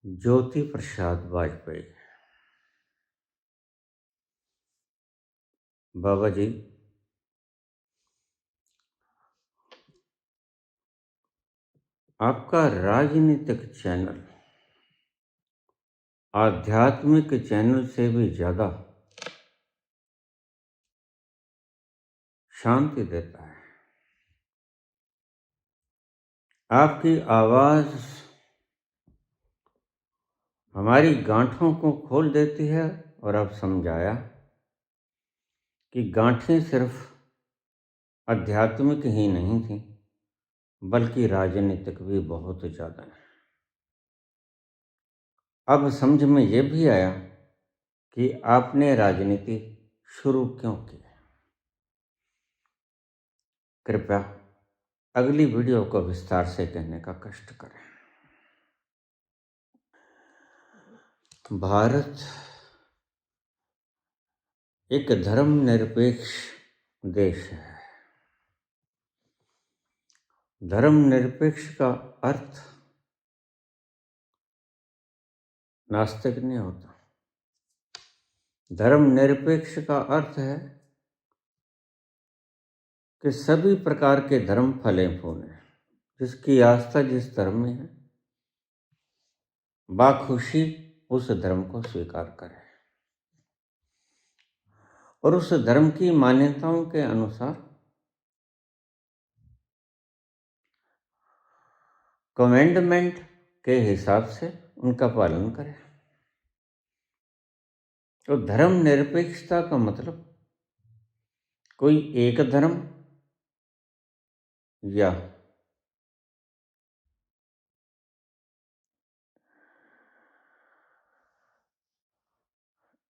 ज्योति प्रसाद वाजपेयी। बाबा जी, आपका राजनीतिक चैनल आध्यात्मिक चैनल से भी ज़्यादा शांति देता है। आपकी आवाज़ हमारी गांठों को खोल देती है और अब समझाया कि गांठें सिर्फ आध्यात्मिक ही नहीं थी बल्कि राजनीतिक भी बहुत ज़्यादा है। अब समझ में ये भी आया कि आपने राजनीति शुरू क्यों की। कृपया अगली वीडियो को विस्तार से कहने का कष्ट करें। भारत एक धर्मनिरपेक्ष देश है। धर्मनिरपेक्ष का अर्थ नास्तिक नहीं होता। धर्मनिरपेक्ष का अर्थ है कि सभी प्रकार के धर्म फले फूले, जिसकी आस्था जिस धर्म में है बाखुशी उस धर्म को स्वीकार करे और उस धर्म की मान्यताओं के अनुसार कमेंडमेंट के हिसाब से उनका पालन करे। तो धर्मनिरपेक्षता का मतलब कोई एक धर्म या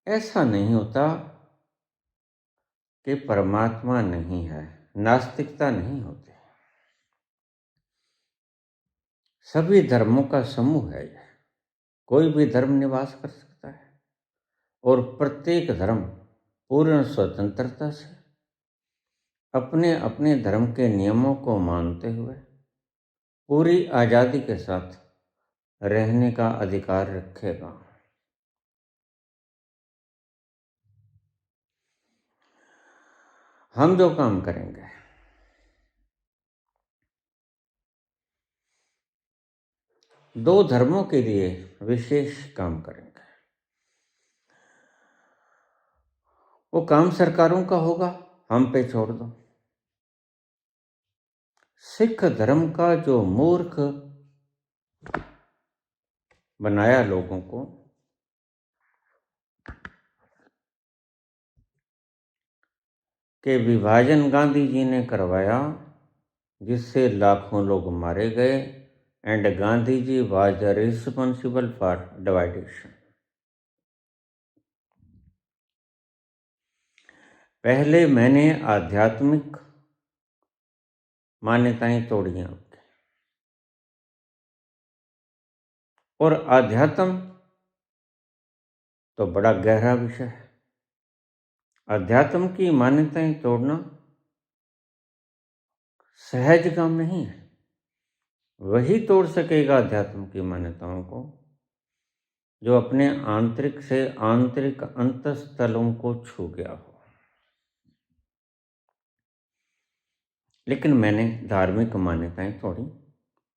ऐसा नहीं होता कि परमात्मा नहीं है, नास्तिकता नहीं होती। सभी धर्मों का समूह है यह। कोई भी धर्म निवास कर सकता है और प्रत्येक धर्म पूर्ण स्वतंत्रता से अपने अपने धर्म के नियमों को मानते हुए पूरी आज़ादी के साथ रहने का अधिकार रखेगा। हम जो काम करेंगे दो धर्मों के लिए विशेष काम करेंगे। वो काम सरकारों का होगा, हम पे छोड़ दो। सिख धर्म का जो मूर्ख बनाया लोगों को, कि विभाजन गांधी जी ने करवाया जिससे लाखों लोग मारे गए and Gandhi ji was responsible for divideation. पहले मैंने आध्यात्मिक मान्यताएं तोड़ी आपकी, और आध्यात्म तो बड़ा गहरा विषय है। अध्यात्म की मान्यताएं तोड़ना सहज काम नहीं है। वही तोड़ सकेगा अध्यात्म की मान्यताओं को जो अपने आंतरिक से आंतरिक अंतस्थलों को छू गया हो। लेकिन मैंने धार्मिक मान्यताएं तोड़ी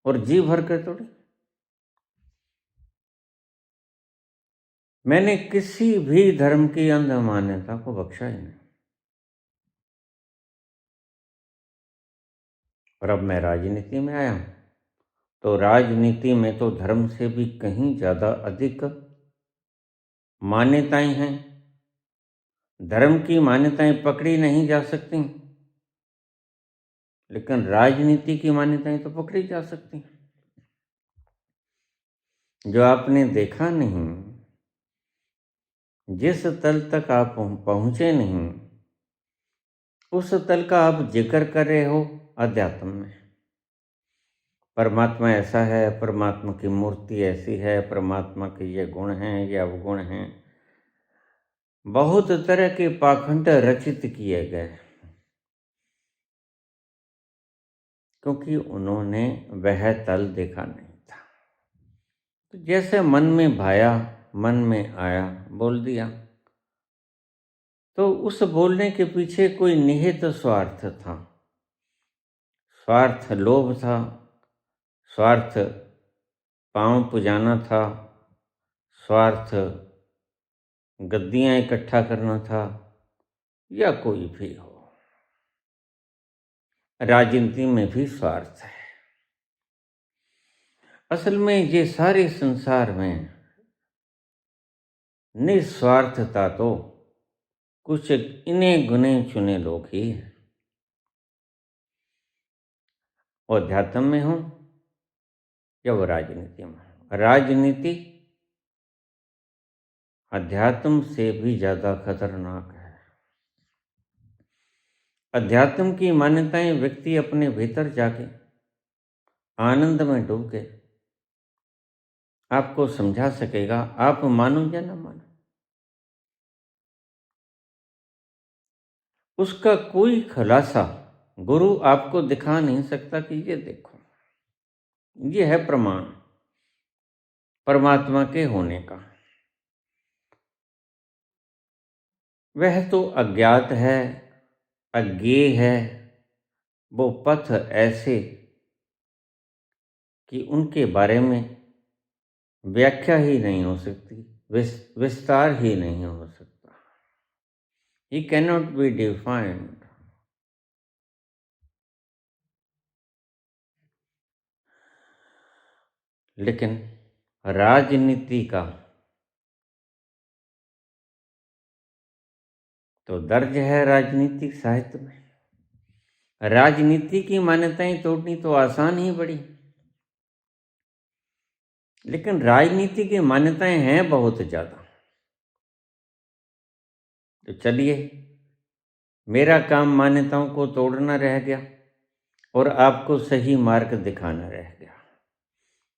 और जी भर कर तोड़ी। मैंने किसी भी धर्म की अंध मान्यता को बख्शा ही नहीं। और अब मैं राजनीति में आया हूं तो राजनीति में तो धर्म से भी कहीं ज़्यादा अधिक मान्यताएं हैं। धर्म की मान्यताएं पकड़ी नहीं जा सकती, लेकिन राजनीति की मान्यताएं तो पकड़ी जा सकती। जो आपने देखा नहीं, जिस तल तक आप पहुंचे नहीं, उस तल का आप जिक्र कर रहे हो अध्यात्म में। परमात्मा ऐसा है, परमात्मा की मूर्ति ऐसी है, परमात्मा के ये गुण हैं, ये अवगुण हैं। बहुत तरह के पाखंड रचित किए गए क्योंकि उन्होंने वह तल देखा नहीं था। जैसे मन में भाया, मन में आया, बोल दिया। तो उस बोलने के पीछे कोई निहित स्वार्थ था। स्वार्थ लोभ था, स्वार्थ पांव पुजाना था, स्वार्थ गद्दियां इकट्ठा करना था, या कोई भी हो। राजनीति में भी स्वार्थ है। असल में ये सारे संसार में निस्वार्थता तो कुछ इन्हें गुने चुने लोग ही हैं। वो अध्यात्म में हो या वो राजनीति में हो। राजनीति अध्यात्म से भी ज्यादा खतरनाक है। अध्यात्म की मान्यताएं व्यक्ति अपने भीतर जाके आनंद में डूब के आपको समझा सकेगा, आप मानो या ना मानो। उसका कोई खुलासा गुरु आपको दिखा नहीं सकता कि ये देखो, ये है प्रमाण परमात्मा के होने का। वह तो अज्ञात है, अज्ञेय है, वो पथ ऐसे कि उनके बारे में व्याख्या ही नहीं हो सकती, विस्तार ही नहीं हो सकता। He cannot be defined. लेकिन राजनीति का तो दर्ज है राजनीतिक साहित्य में। राजनीति की मान्यताएं तोड़नी तो आसान ही बड़ी, लेकिन राजनीति की मान्यताएं हैं बहुत ज्यादा। तो चलिए, मेरा काम मान्यताओं को तोड़ना रह गया और आपको सही मार्ग दिखाना रह गया।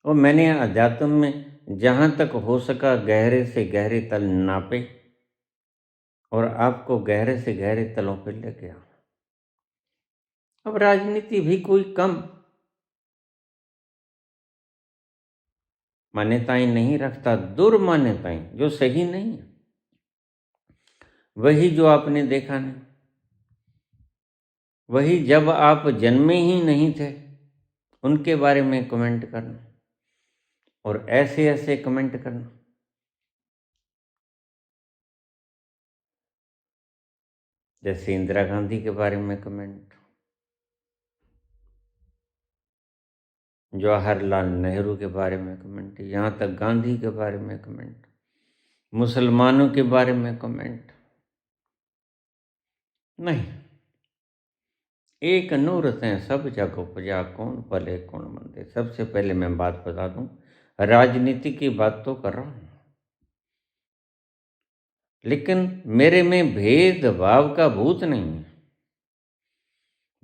और मैंने अध्यात्म में जहां तक हो सका गहरे से गहरे तल नापे और आपको गहरे से गहरे तलों पर ले गया। अब राजनीति भी कोई कम मान्यताएं नहीं रखता, दुर्मान्यताएं जो सही नहीं है, वही जो आपने देखा नहीं, वही जब आप जन्मे ही नहीं थे उनके बारे में कमेंट करना और ऐसे ऐसे कमेंट करना। जैसे इंदिरा गांधी के बारे में कमेंट, जवाहरलाल नेहरू के बारे में कमेंट, यहाँ तक गांधी के बारे में कमेंट, मुसलमानों के बारे में कमेंट। नहीं, एक नूरत है सब जग उपजा, कौन पले कौन मंदे। सबसे पहले मैं बात बता दूं, राजनीति की बात तो कर रहा हूं, लेकिन मेरे में भेदभाव का भूत नहीं है।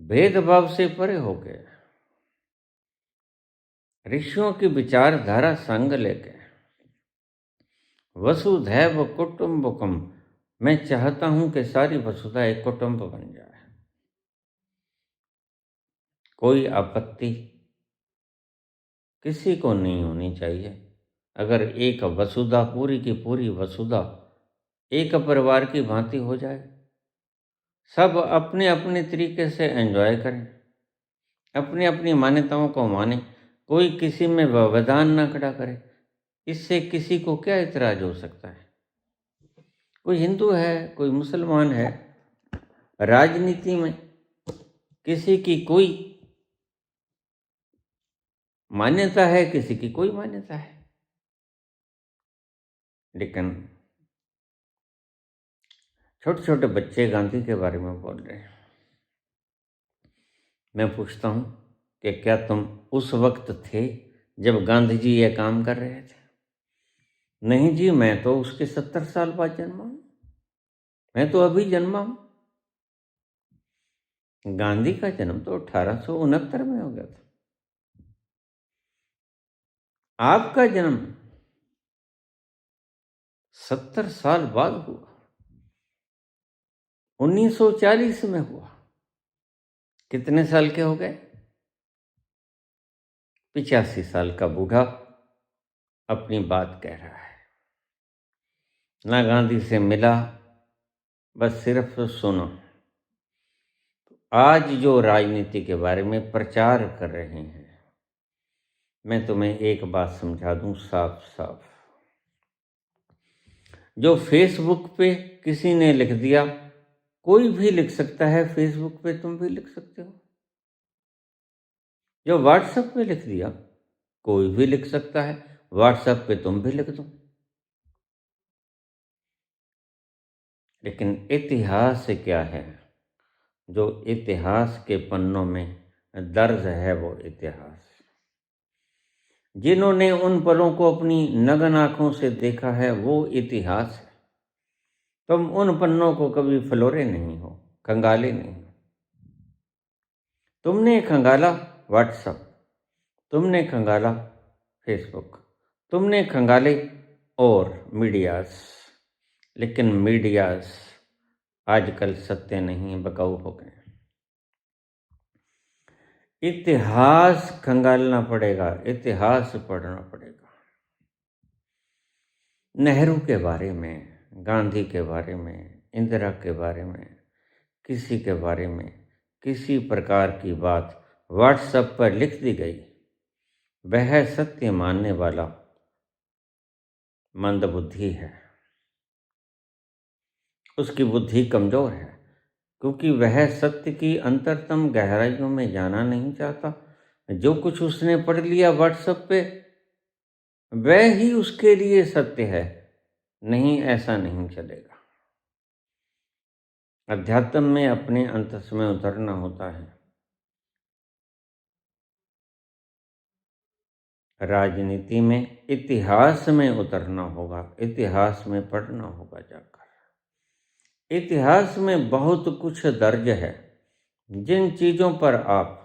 भेदभाव से परे हो गए ऋषियों की विचारधारा संग लेके वसुधैव कुटुंबकम, मैं चाहता हूं कि सारी वसुधा एक कुटुंब बन जाए। कोई आपत्ति किसी को नहीं होनी चाहिए। अगर एक वसुधा, पूरी की पूरी वसुधा एक परिवार की भांति हो जाए, सब अपने अपने तरीके से एंजॉय करें, अपनी अपनी मान्यताओं को माने, कोई किसी में व्यवधान ना खड़ा करे, इससे किसी को क्या इतराज हो सकता है। कोई हिंदू है, कोई मुसलमान है, राजनीति में किसी की कोई मान्यता है, किसी की कोई मान्यता है, लेकिन छोटे छोटे बच्चे गांधी के बारे में बोल रहे हैं। मैं पूछता हूं कि क्या तुम उस वक्त थे जब गांधी जी ये काम कर रहे थे? नहीं जी, मैं तो उसके 70 साल बाद जन्मा हूं, मैं तो अभी जन्मा हूं। गांधी का जन्म तो 1869 में हो गया था। आपका जन्म 70 साल बाद हुआ, 1940 में हुआ। कितने साल के हो गए? 85 साल का बूढ़ा अपनी बात कह रहा है, ना गांधी से मिला, बस सिर्फ सुनो। आज जो राजनीति के बारे में प्रचार कर रहे हैं, मैं तुम्हें एक बात समझा दूं साफ साफ। जो फेसबुक पे किसी ने लिख दिया, कोई भी लिख सकता है, फेसबुक पे तुम भी लिख सकते हो। जो व्हाट्सएप पे लिख दिया, कोई भी लिख सकता है, व्हाट्सएप पे तुम भी लिख दो। लेकिन इतिहास क्या है? जो इतिहास के पन्नों में दर्ज है वो इतिहास, जिन्होंने उन पलों को अपनी नग्न आंखों से देखा है, वो इतिहास है। तुम उन पन्नों को कभी फलोरे नहीं हो, खंगाले नहीं हो। तुमने खंगाला व्हाट्सएप, तुमने खंगाला फेसबुक, तुमने खंगाले और मीडियास। लेकिन मीडियास आजकल सत्य नहीं, बकाऊ हो गए। इतिहास खंगालना पड़ेगा, इतिहास पढ़ना पड़ेगा। नेहरू के बारे में, गांधी के बारे में, इंदिरा के बारे में, किसी के बारे में किसी प्रकार की बात व्हाट्सएप पर लिख दी गई, वह सत्य मानने वाला मंदबुद्धि है, उसकी बुद्धि कमजोर है, क्योंकि वह सत्य की अंतरतम गहराइयों में जाना नहीं चाहता। जो कुछ उसने पढ़ लिया व्हाट्सएप पे, वह ही उसके लिए सत्य है। नहीं, ऐसा नहीं चलेगा। अध्यात्म में अपने अंतस में उतरना होता है, राजनीति में इतिहास में उतरना होगा, इतिहास में पढ़ना होगा जाकर। इतिहास में बहुत कुछ दर्ज है, जिन चीजों पर आप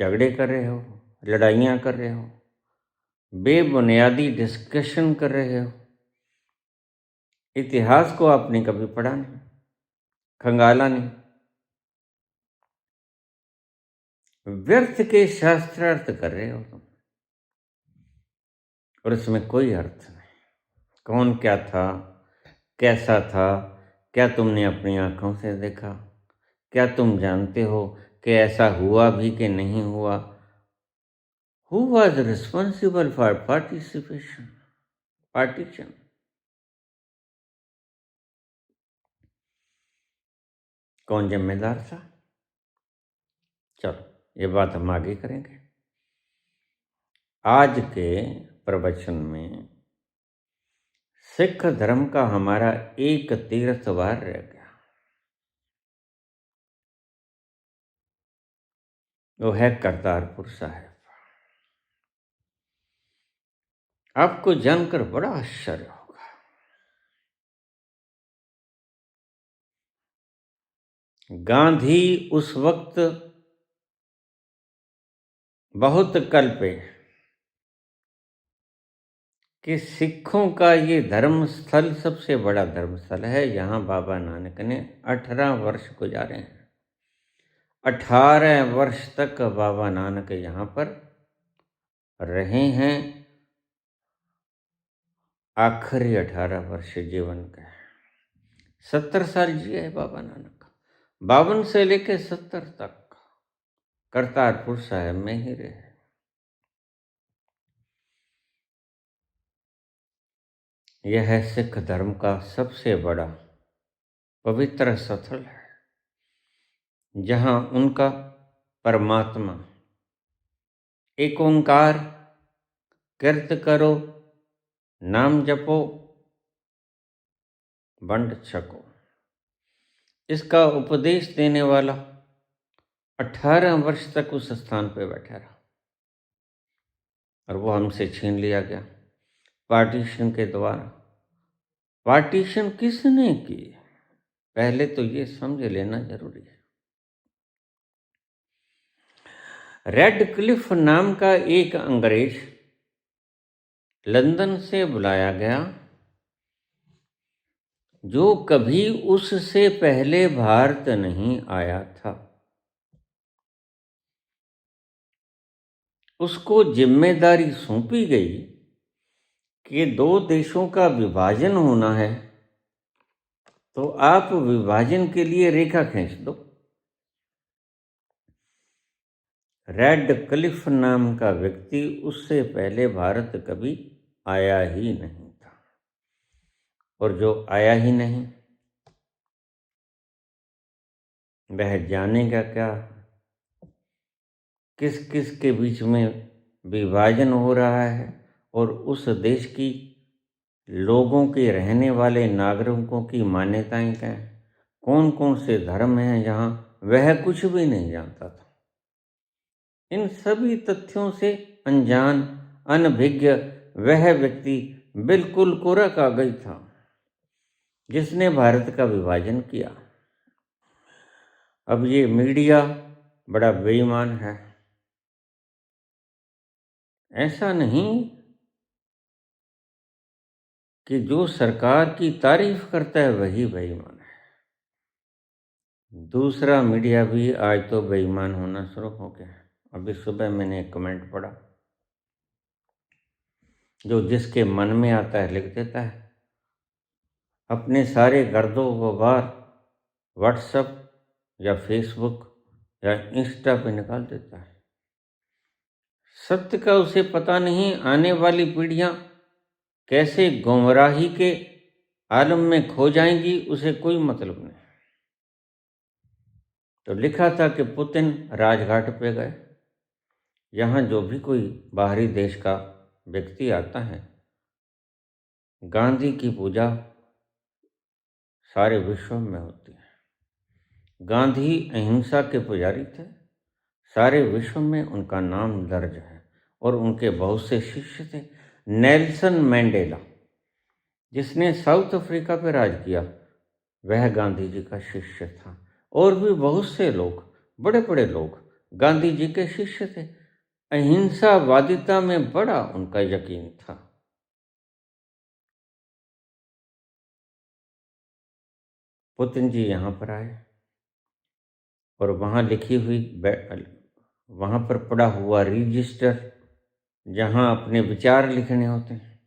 झगड़े कर रहे हो, लड़ाइयाँ कर रहे हो, बेबुनियादी डिस्कशन कर रहे हो, इतिहास को आपने कभी पढ़ा नहीं, खंगाला नहीं। व्यर्थ के शास्त्रार्थ कर रहे हो तुम, और इसमें कोई अर्थ नहीं। कौन क्या था, कैसा था, क्या तुमने अपनी आंखों से देखा? क्या तुम जानते हो कि ऐसा हुआ भी कि नहीं हुआ? Who was responsible for partition? कौन जिम्मेदार था? चलो, ये बात हम आगे करेंगे। आज के प्रवचन में सिख धर्म का हमारा एक तीर्थवार रह गया, वो है करतारपुर साहिब। आपको जानकर बड़ा आश्चर्य होगा। गांधी उस वक्त बहुत कल्पे कि सिखों का ये धर्म स्थल सबसे बड़ा धर्म स्थल है। यहाँ बाबा नानक ने 18 वर्ष गुजारे हैं। 18 वर्ष तक बाबा नानक यहाँ पर रहे हैं। आखिरी 18 वर्ष जीवन का 70 साल जिए है बाबा नानक। 52 से लेकर 70 तक करतारपुर साहिब में ही रहे। यह सिख धर्म का सबसे बड़ा पवित्र स्थल है, जहाँ उनका परमात्मा एक ओंकार, कीर्त करो, नाम जपो, बंड छको, इसका उपदेश देने वाला 18 वर्ष तक उस स्थान पर बैठा रहा, और वो हमसे छीन लिया गया पार्टीशन के द्वारा। पार्टीशन किसने की? पहले तो ये समझ लेना जरूरी है। रेड क्लिफ नाम का एक अंग्रेज लंदन से बुलाया गया, जो कभी उससे पहले भारत नहीं आया था। उसको जिम्मेदारी सौंपी गई कि 2 देशों का विभाजन होना है, तो आप विभाजन के लिए रेखा खींच दो। रेड क्लिफ नाम का व्यक्ति उससे पहले भारत कभी आया ही नहीं था, और जो आया ही नहीं वह जानेगा क्या किस किस के बीच में विभाजन हो रहा है, और उस देश की लोगों के रहने वाले नागरिकों की मान्यताएं क्या हैं, कौन कौन से धर्म हैं जहाँ वह कुछ भी नहीं जानता था। इन सभी तथ्यों से अनजान अनभिज्ञ वह व्यक्ति बिल्कुल कोरा कागज था जिसने भारत का विभाजन किया। अब ये मीडिया बड़ा बेईमान है। ऐसा नहीं कि जो सरकार की तारीफ करता है वही बेईमान है। दूसरा मीडिया भी आज तो बेईमान होना शुरू हो गया है। अभी सुबह मैंने एक कमेंट पढ़ा, जो जिसके मन में आता है लिख देता है, अपने सारे गर्दों गुबार व्हाट्सएप या फेसबुक या इंस्टा पे निकाल देता है। सत्य का उसे पता नहीं, आने वाली पीढ़ियां कैसे गुमराही के आलम में खो जाएंगी उसे कोई मतलब नहीं। तो लिखा था कि पुतिन राजघाट पे गए। यहाँ जो भी कोई बाहरी देश का व्यक्ति आता है, गांधी की पूजा सारे विश्व में होती है। गांधी अहिंसा के पुजारी थे, सारे विश्व में उनका नाम दर्ज है, और उनके बहुत से शिष्य थे। नेल्सन मैंडेला, जिसने साउथ अफ्रीका पर राज किया, वह गांधी जी का शिष्य था। और भी बहुत से लोग, बड़े बड़े लोग गांधी जी के शिष्य थे। अहिंसावादिता में बड़ा उनका यकीन था। पुतिन जी यहाँ पर आए और वहाँ लिखी हुई, वहाँ पर पड़ा हुआ रजिस्टर जहाँ अपने विचार लिखने होते हैं,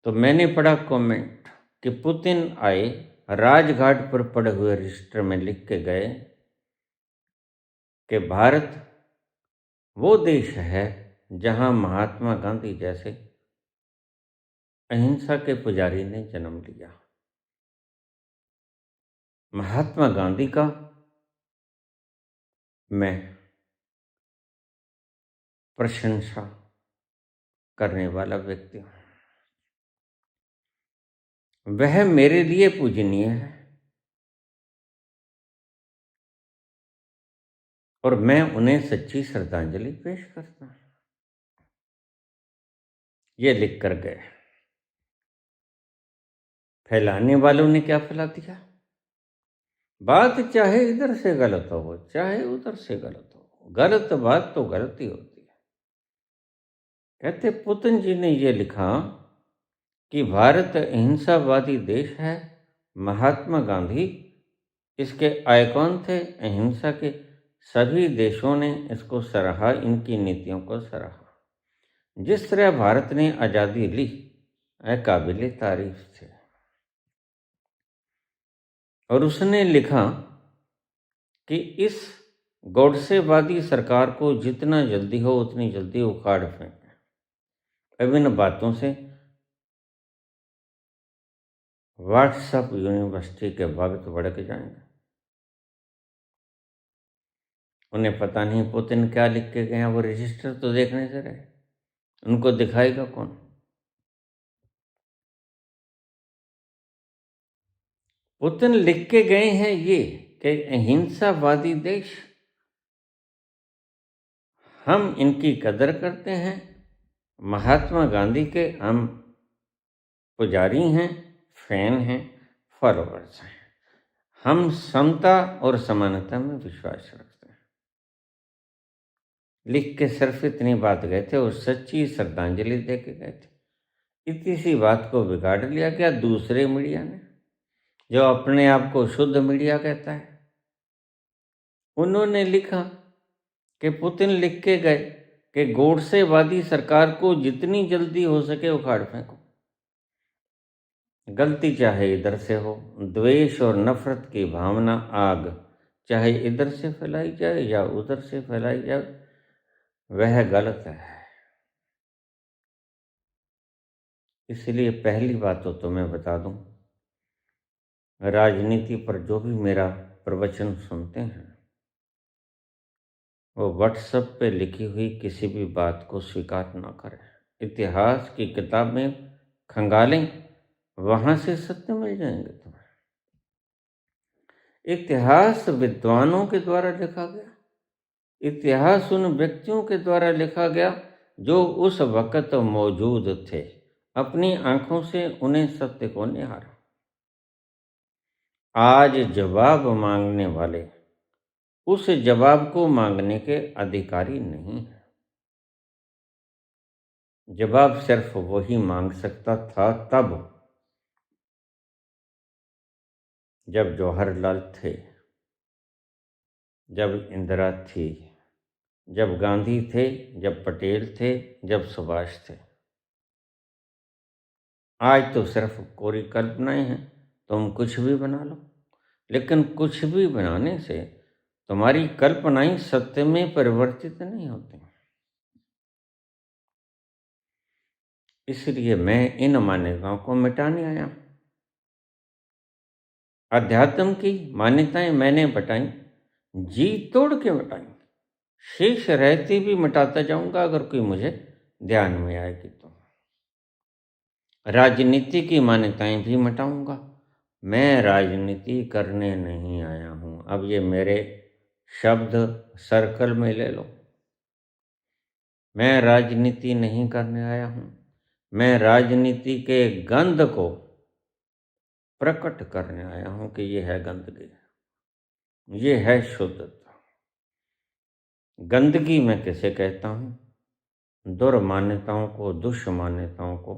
तो मैंने पढ़ा कमेंट कि पुतिन आए, राजघाट पर पड़े हुए रजिस्टर में लिख के गए कि भारत वो देश है जहाँ महात्मा गांधी जैसे अहिंसा के पुजारी ने जन्म लिया। महात्मा गांधी का मैं प्रशंसा करने वाला व्यक्ति हूँ। वह मेरे लिए पूजनीय है, और मैं उन्हें सच्ची श्रद्धांजलि पेश करता हूँ। ये लिख कर गए। फैलाने वालों ने क्या फैला दिया? बात चाहे इधर से गलत हो चाहे उधर से गलत हो, गलत बात तो गलत ही होती है। कहते पुतिन जी ने ये लिखा कि भारत अहिंसावादी देश है। महात्मा गांधी इसके आइकॉन थे। अहिंसा के सभी देशों ने इसको सराहा, इनकी नीतियों को सराहा। जिस तरह भारत ने आज़ादी ली, काबिले तारीफ थे। और उसने लिखा कि इस गॉडसेवादी सरकार को जितना जल्दी हो उतनी जल्दी उखाड़ फेंकें। अब इन बातों से व्हाट्सएप यूनिवर्सिटी के भक्त भड़क जाएंगे। उन्हें पता नहीं पुतिन क्या लिख के गए हैं, वो रजिस्टर तो देखने से रहे, उनको दिखाएगा कौन? पुतिन लिख के गए हैं ये कि अहिंसावादी देश, हम इनकी कदर करते हैं, महात्मा गांधी के हम पुजारी हैं, फैन हैं, फॉलोअर्स हैं, हम समता और समानता में विश्वास रखते हैं। लिख के सिर्फ इतनी बात गए थे और सच्ची श्रद्धांजलि दे के गए थे। इतनी सी बात को बिगाड़ लिया क्या दूसरे मीडिया ने, जो अपने आप को शुद्ध मीडिया कहता है। उन्होंने लिखा कि पुतिन लिख के गए कि गोडसेवादी सरकार को जितनी जल्दी हो सके उखाड़ फेंको। गलती चाहे इधर से हो, द्वेष और नफरत की भावना आग चाहे इधर से फैलाई जाए या उधर से फैलाई जाए, वह गलत है। इसलिए पहली बात तो तुम्हें बता दूं, राजनीति पर जो भी मेरा प्रवचन सुनते हैं वो व्हाट्सएप पे लिखी हुई किसी भी बात को स्वीकार ना करें। इतिहास की किताबें खंगालें, वहां से सत्य मिल जाएंगे तुम्हें। इतिहास विद्वानों के द्वारा लिखा गया, इतिहास उन व्यक्तियों के द्वारा लिखा गया जो उस वक्त मौजूद थे, अपनी आंखों से उन्हें सत्य को निहारा। आज जवाब मांगने वाले उस जवाब को मांगने के अधिकारी नहीं है। जवाब सिर्फ वही मांग सकता था तब जब जवाहरलाल थे, जब इंदिरा थी, जब गांधी थे, जब पटेल थे, जब सुभाष थे। आज तो सिर्फ कोरी कल्पनाएं हैं, तुम कुछ भी बना लो, लेकिन कुछ भी बनाने से तुम्हारी कल्पनाएं सत्य में परिवर्तित नहीं होती। इसलिए मैं इन मान्यताओं को मिटाने आया। अध्यात्म की मान्यताएं मैंने बताई, जी तोड़ के मिटाई, शेष रहती भी मिटाता जाऊंगा अगर कोई मुझे ध्यान में आएगी तो। राजनीति की मान्यताएं भी मिटाऊंगा। मैं राजनीति करने नहीं आया हूं। अब ये मेरे शब्द सर्कल में ले लो। मैं राजनीति नहीं करने आया हूं। मैं राजनीति के गंध को प्रकट करने आया हूं कि ये है गंदगी, ये है शुद्धता। गंदगी मैं किसे कहता हूं? दुर्मान्यताओं को, दुष्मान्यताओं को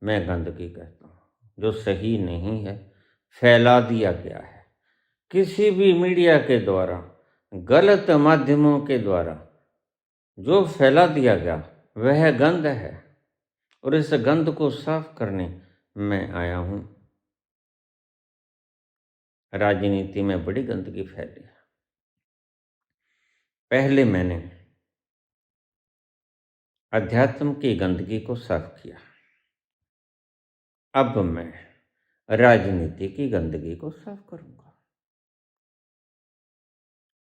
मैं गंदगी कहता हूं, जो सही नहीं है, फैला दिया गया है किसी भी मीडिया के द्वारा, गलत माध्यमों के द्वारा जो फैला दिया गया वह गंद है, और इस गंद को साफ करने मैं आया हूं। राजनीति में बड़ी गंदगी फैली है। पहले मैंने अध्यात्म की गंदगी को साफ किया, अब मैं राजनीति की गंदगी को साफ करूंगा।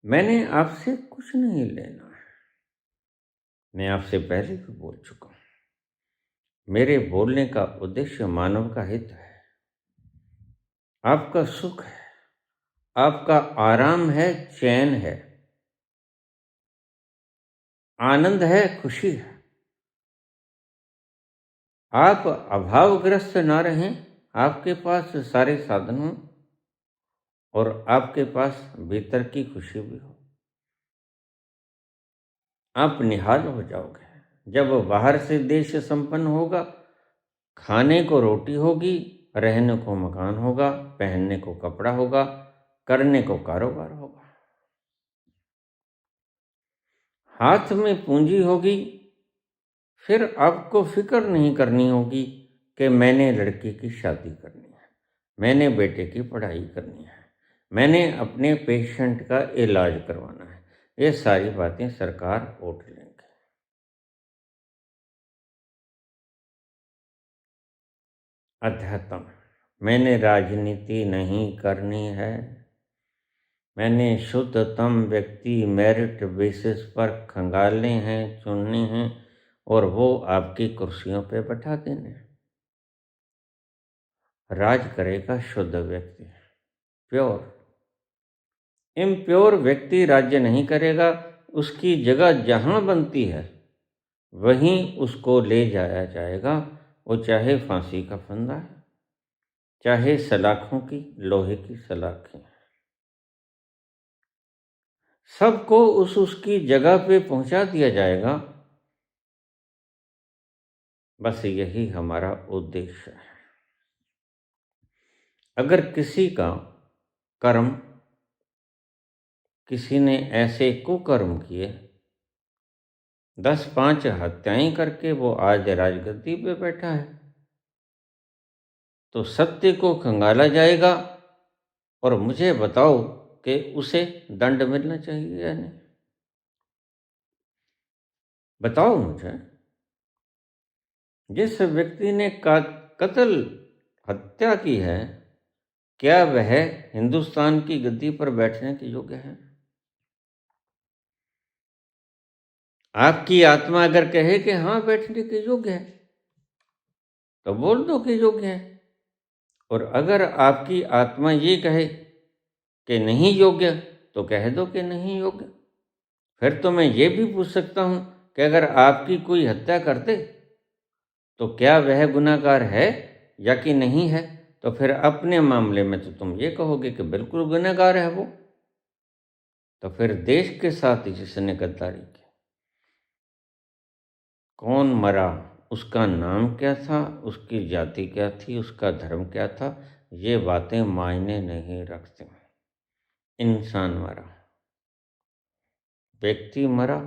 मैंने आपसे कुछ नहीं लेना है। मैं आपसे पहले भी बोल चुका हूं, मेरे बोलने का उद्देश्य मानव का हित है, आपका सुख है, आपका आराम है, चैन है, आनंद है, खुशी है। आप अभावग्रस्त ना रहें, आपके पास सारे साधन हों और आपके पास भीतर की खुशी भी हो। आप निहाल हो जाओगे जब बाहर से देश संपन्न होगा, खाने को रोटी होगी, रहने को मकान होगा, पहनने को कपड़ा होगा, करने को कारोबार होगा, हाथ में पूंजी होगी। फिर आपको फिक्र नहीं करनी होगी कि मैंने लड़की की शादी करनी है, मैंने बेटे की पढ़ाई करनी है, मैंने अपने पेशेंट का इलाज करवाना है। ये सारी बातें सरकार ओट लेंगे। अध्यात्म, मैंने राजनीति नहीं करनी है। मैंने शुद्धतम व्यक्ति मेरिट बेसिस पर खंगालने हैं, चुनने हैं और वो आपकी कुर्सियों पे बैठा देने हैं। राज करेगा शुद्ध व्यक्ति, प्योर। इम्प्योर व्यक्ति राज्य नहीं करेगा। उसकी जगह जहां बनती है वहीं उसको ले जाया जाएगा। वो चाहे फांसी का फंदा है, चाहे सलाखों की लोहे की सलाखें, सबको उसकी जगह पे पहुंचा दिया जाएगा। बस यही हमारा उद्देश्य है। अगर किसी का कर्म, किसी ने ऐसे कुकर्म किए 10-5 हत्याएं करके वो आज राजगद्दी पे बैठा है। तो सत्य को खंगाला जाएगा और मुझे बताओ कि उसे दंड मिलना चाहिए या नहीं। बताओ मुझे, जिस व्यक्ति ने कत्ल हत्या की है, क्या वह हिंदुस्तान की गद्दी पर बैठने के योग्य है? आपकी आत्मा अगर कहे कि हाँ बैठने के योग्य है तो बोल दो कि योग्य है, और अगर आपकी आत्मा ये कहे कि नहीं योग्य तो कह दो कि नहीं योग्य। फिर तो मैं ये भी पूछ सकता हूँ कि अगर आपकी कोई हत्या कर दे तो क्या वह गुनाहगार है या कि नहीं है? तो फिर अपने मामले में तो तुम ये कहोगे कि बिल्कुल गुनाहगार है वो। तो फिर देश के साथ जिसने गद्दारी की, कौन मरा, उसका नाम क्या था, उसकी जाति क्या थी, उसका धर्म क्या था, ये बातें मायने नहीं रखती। इंसान मरा, व्यक्ति मरा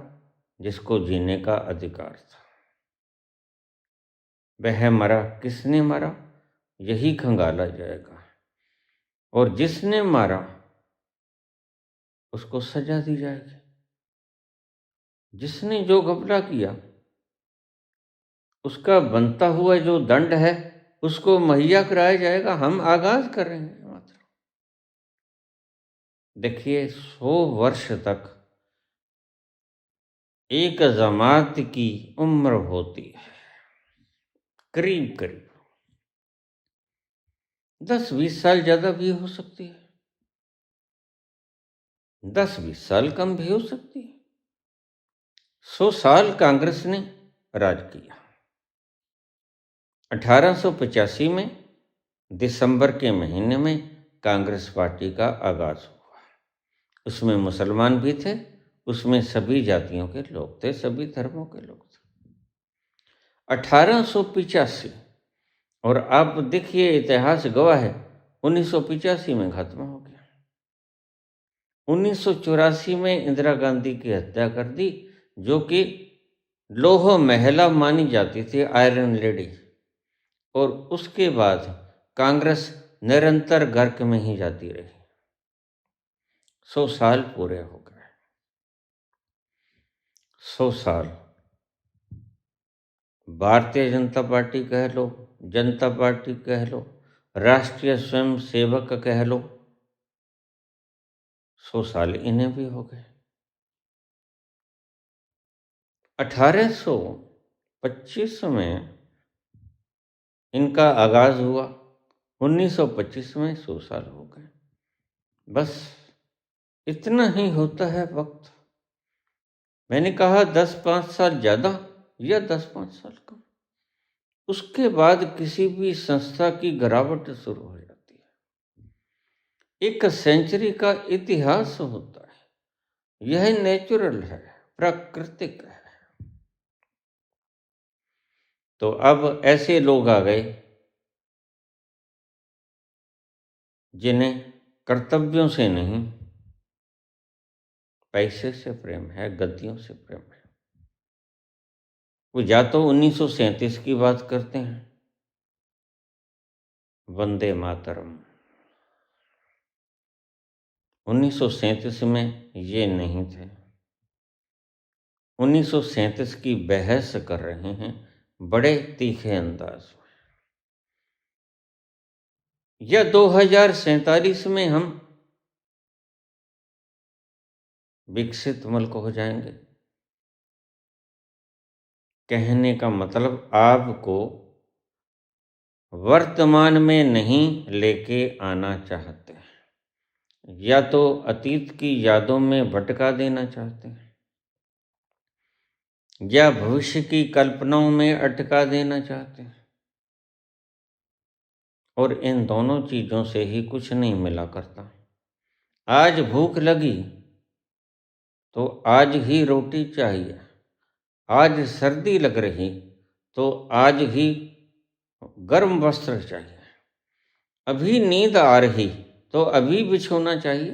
जिसको जीने का अधिकार था। वह मरा, किसने मरा, यही खंगाला जाएगा, और जिसने मारा उसको सजा दी जाएगी। जिसने जो घपला किया उसका बनता हुआ जो दंड है उसको मुहैया कराया जाएगा। हम आगाज कर रहे हैं मात्र। देखिए, 100 वर्ष तक एक जमात की उम्र होती है, करीब करीब 10-20 साल ज्यादा भी हो सकती है, 10-20 साल कम भी हो सकती है। 100 साल कांग्रेस ने राज किया। 1885 में दिसंबर के महीने में कांग्रेस पार्टी का आगाज हुआ। उसमें मुसलमान भी थे, उसमें सभी जातियों के लोग थे, सभी धर्मों के लोग थे। 1885, और आप देखिए इतिहास गवाह है, 1985 में खत्म हो गया। 1984 में इंदिरा गांधी की हत्या कर दी, जो कि लोह महिला मानी जाती थी, आयरन लेडी। और उसके बाद कांग्रेस निरंतर गर्क में ही जाती रही। 100 साल पूरे हो गए। 100 साल भारतीय जनता पार्टी कह लो, जनता पार्टी कह लो, राष्ट्रीय स्वयं सेवक कह लो, 100 साल इन्हें भी हो गए। 1825 में इनका आगाज हुआ, 1925 में 100 साल हो गए। बस इतना ही होता है वक्त। मैंने कहा 10-5 साल ज़्यादा या 10-5 साल कम, उसके बाद किसी भी संस्था की गिरावट शुरू हो जाती है। एक सेंचुरी का इतिहास होता है, यह नेचुरल है, प्राकृतिक है। तो अब ऐसे लोग आ गए जिन्हें कर्तव्यों से नहीं, पैसे से प्रेम है, गद्दियों से प्रेम है। वो या तो 1937 की बात करते हैं, वंदे मातरम। 1937 में ये नहीं थे, 1937 की बहस कर रहे हैं बड़े तीखे अंदाज में। या 2047 में हम विकसित मुल्क हो जाएंगे। कहने का मतलब आपको वर्तमान में नहीं लेके आना चाहते हैं, या तो अतीत की यादों में भटका देना चाहते हैं, या भविष्य की कल्पनाओं में अटका देना चाहते हैं। और इन दोनों चीज़ों से ही कुछ नहीं मिला करता। आज भूख लगी तो आज ही रोटी चाहिए, आज सर्दी लग रही तो आज ही गर्म वस्त्र चाहिए, अभी नींद आ रही तो अभी बिछोना चाहिए।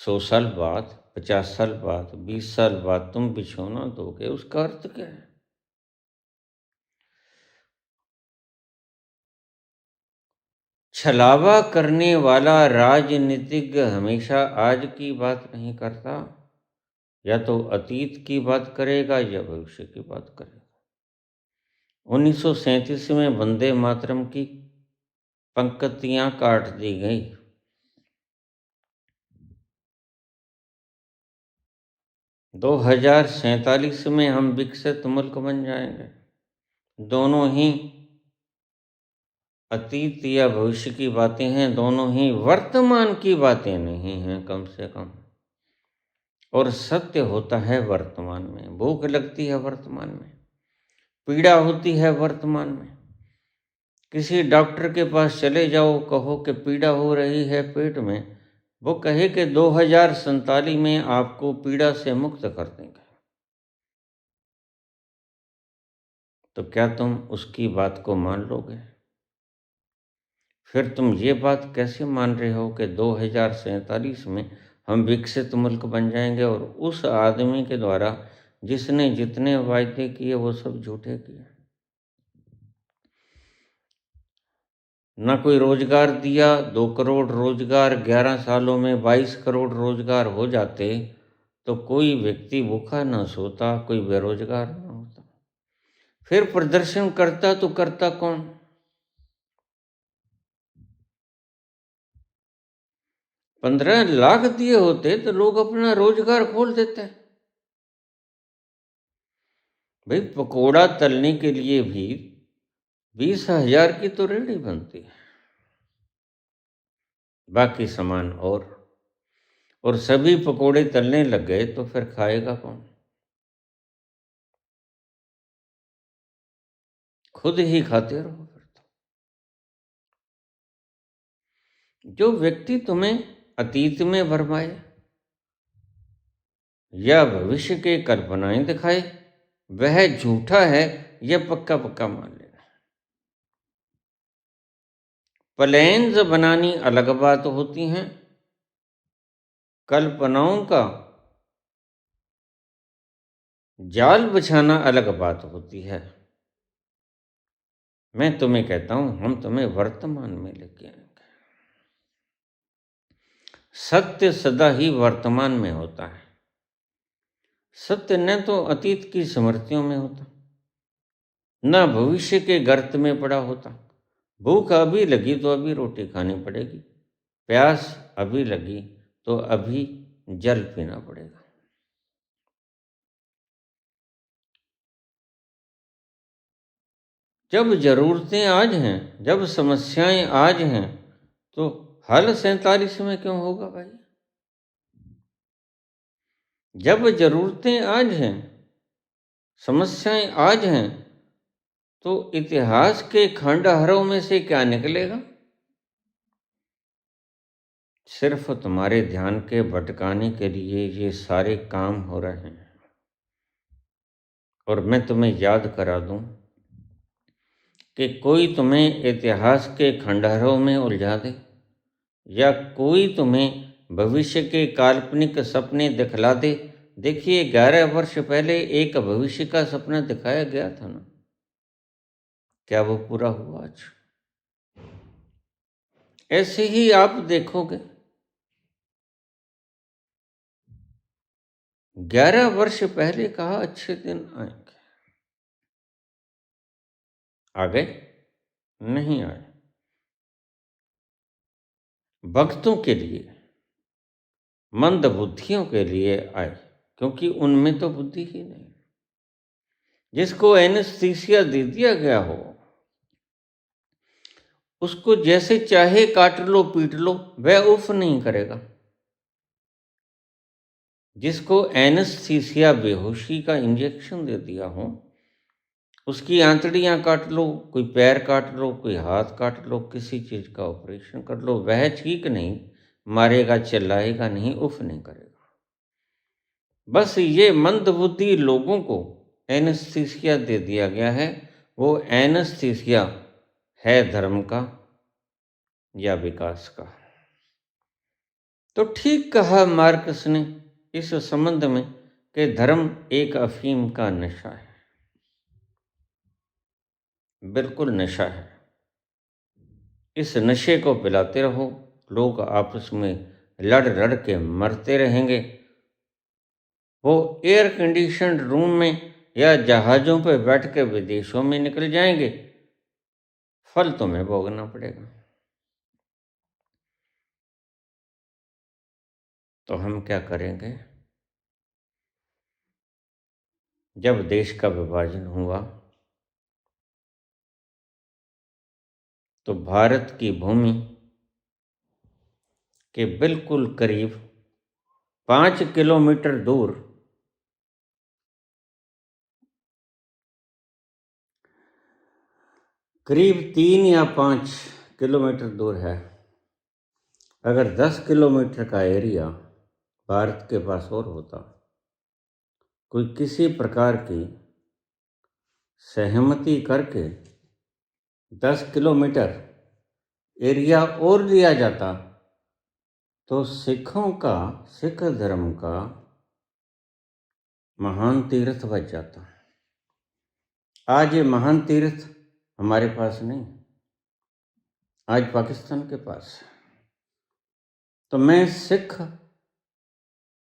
100 साल बाद, 50 साल बाद, 20 साल बाद तुम बिछौना दोगे, उसका अर्थ क्या है? छलावा करने वाला राजनीतिज्ञ हमेशा आज की बात नहीं करता, या तो अतीत की बात करेगा या भविष्य की बात करेगा। 1937 में वंदे मातरम की पंक्तियां काट दी गई। 2047 में हम विकसित मुल्क बन जाएंगे। दोनों ही अतीत या भविष्य की बातें हैं, दोनों ही वर्तमान की बातें नहीं हैं कम से कम। और सत्य होता है वर्तमान में। भूख लगती है वर्तमान में, पीड़ा होती है वर्तमान में। किसी डॉक्टर के पास चले जाओ, कहो कि पीड़ा हो रही है पेट में, वो कहे कि 2047 में आपको पीड़ा से मुक्त कर देंगे, तो क्या तुम उसकी बात को मान लोगे? फिर तुम ये बात कैसे मान रहे हो कि 2047 में हम विकसित मुल्क बन जाएंगे, और उस आदमी के द्वारा जिसने जितने वायदे किए वो सब झूठे किए? ना कोई रोजगार दिया। 2 करोड़ रोजगार 11 सालों में 22 करोड़ रोजगार हो जाते तो कोई व्यक्ति भूखा ना सोता, कोई बेरोजगार ना होता। फिर प्रदर्शन करता तो करता कौन? 15 लाख दिए होते तो लोग अपना रोजगार खोल देते। भाई, पकोड़ा तलने के लिए भी 20,000 की तो रेडी बनती है, बाकी सामान और सभी पकोड़े तलने लग गए तो फिर खाएगा कौन? खुद ही खाते रहो फिर तो। जो व्यक्ति तुम्हें अतीत में भरमाए या भविष्य के कल्पनाएं दिखाए, वह झूठा है, यह पक्का पक्का मान लेना। प्लेन्स बनानी अलग बात होती हैं, कल्पनाओं का जाल बिछाना अलग बात होती है। मैं तुम्हें कहता हूं, हम तुम्हें वर्तमान में लेके आएंगे। सत्य सदा ही वर्तमान में होता है। सत्य न तो अतीत की स्मृतियों में होता, न भविष्य के गर्त में पड़ा होता। भूख अभी लगी तो अभी रोटी खानी पड़ेगी, प्यास अभी लगी तो अभी जल पीना पड़ेगा। जब जरूरतें आज हैं, जब समस्याएं आज हैं, तो हल 47 में क्यों होगा भाई? जब जरूरतें आज हैं, समस्याएं आज हैं, तो इतिहास के खंडहरों में से क्या निकलेगा? सिर्फ तुम्हारे ध्यान के भटकाने के लिए ये सारे काम हो रहे हैं। और मैं तुम्हें याद करा दूं कि कोई तुम्हें इतिहास के खंडहरों में उलझा दे, या कोई तुम्हें भविष्य के काल्पनिक सपने दिखला दे। देखिए, 11 वर्ष पहले एक भविष्य का सपना दिखाया गया था ना, क्या वो पूरा हुआ आज? ऐसे ही आप देखोगे, 11 वर्ष पहले कहा अच्छे दिन आएंगे, आ गए? नहीं आए। भक्तों के लिए, मंद बुद्धियों के लिए आए, क्योंकि उनमें तो बुद्धि ही नहीं। जिसको एनेस्थीसिया दे दिया गया हो, उसको जैसे चाहे काट लो पीट लो, वह उफ नहीं करेगा। जिसको एनेस्थीसिया बेहोशी का इंजेक्शन दे दिया हो, उसकी आंतड़ियां काट लो, कोई पैर काट लो, कोई हाथ काट लो, किसी चीज का ऑपरेशन कर लो, वह ठीक नहीं मारेगा, चिल्लाएगा नहीं, उफ नहीं करेगा। बस ये मंदबुद्धि लोगों को एनेस्थीसिया दे दिया गया है। वो एनेस्थीसिया है धर्म का या विकास का। तो ठीक कहा मार्क्स ने इस संबंध में कि धर्म एक अफीम का नशा है, बिल्कुल नशा है। इस नशे को पिलाते रहो, लोग आपस में लड़ लड़ के मरते रहेंगे। वो एयर कंडीशन रूम में या जहाज़ों पर बैठ के विदेशों में निकल जाएंगे, फल तुम्हें भोगना पड़ेगा। तो हम क्या करेंगे? जब देश का विभाजन हुआ तो भारत की भूमि के बिल्कुल करीब 5 किलोमीटर दूर करीब 3 या 5 किलोमीटर दूर है। अगर 10 किलोमीटर का एरिया भारत के पास और होता, कोई किसी प्रकार की सहमति करके 10 किलोमीटर एरिया और लिया जाता, तो सिख धर्म का महान तीर्थ बच जाता। आज ये महान तीर्थ हमारे पास नहीं, आज पाकिस्तान के पास। तो मैं सिख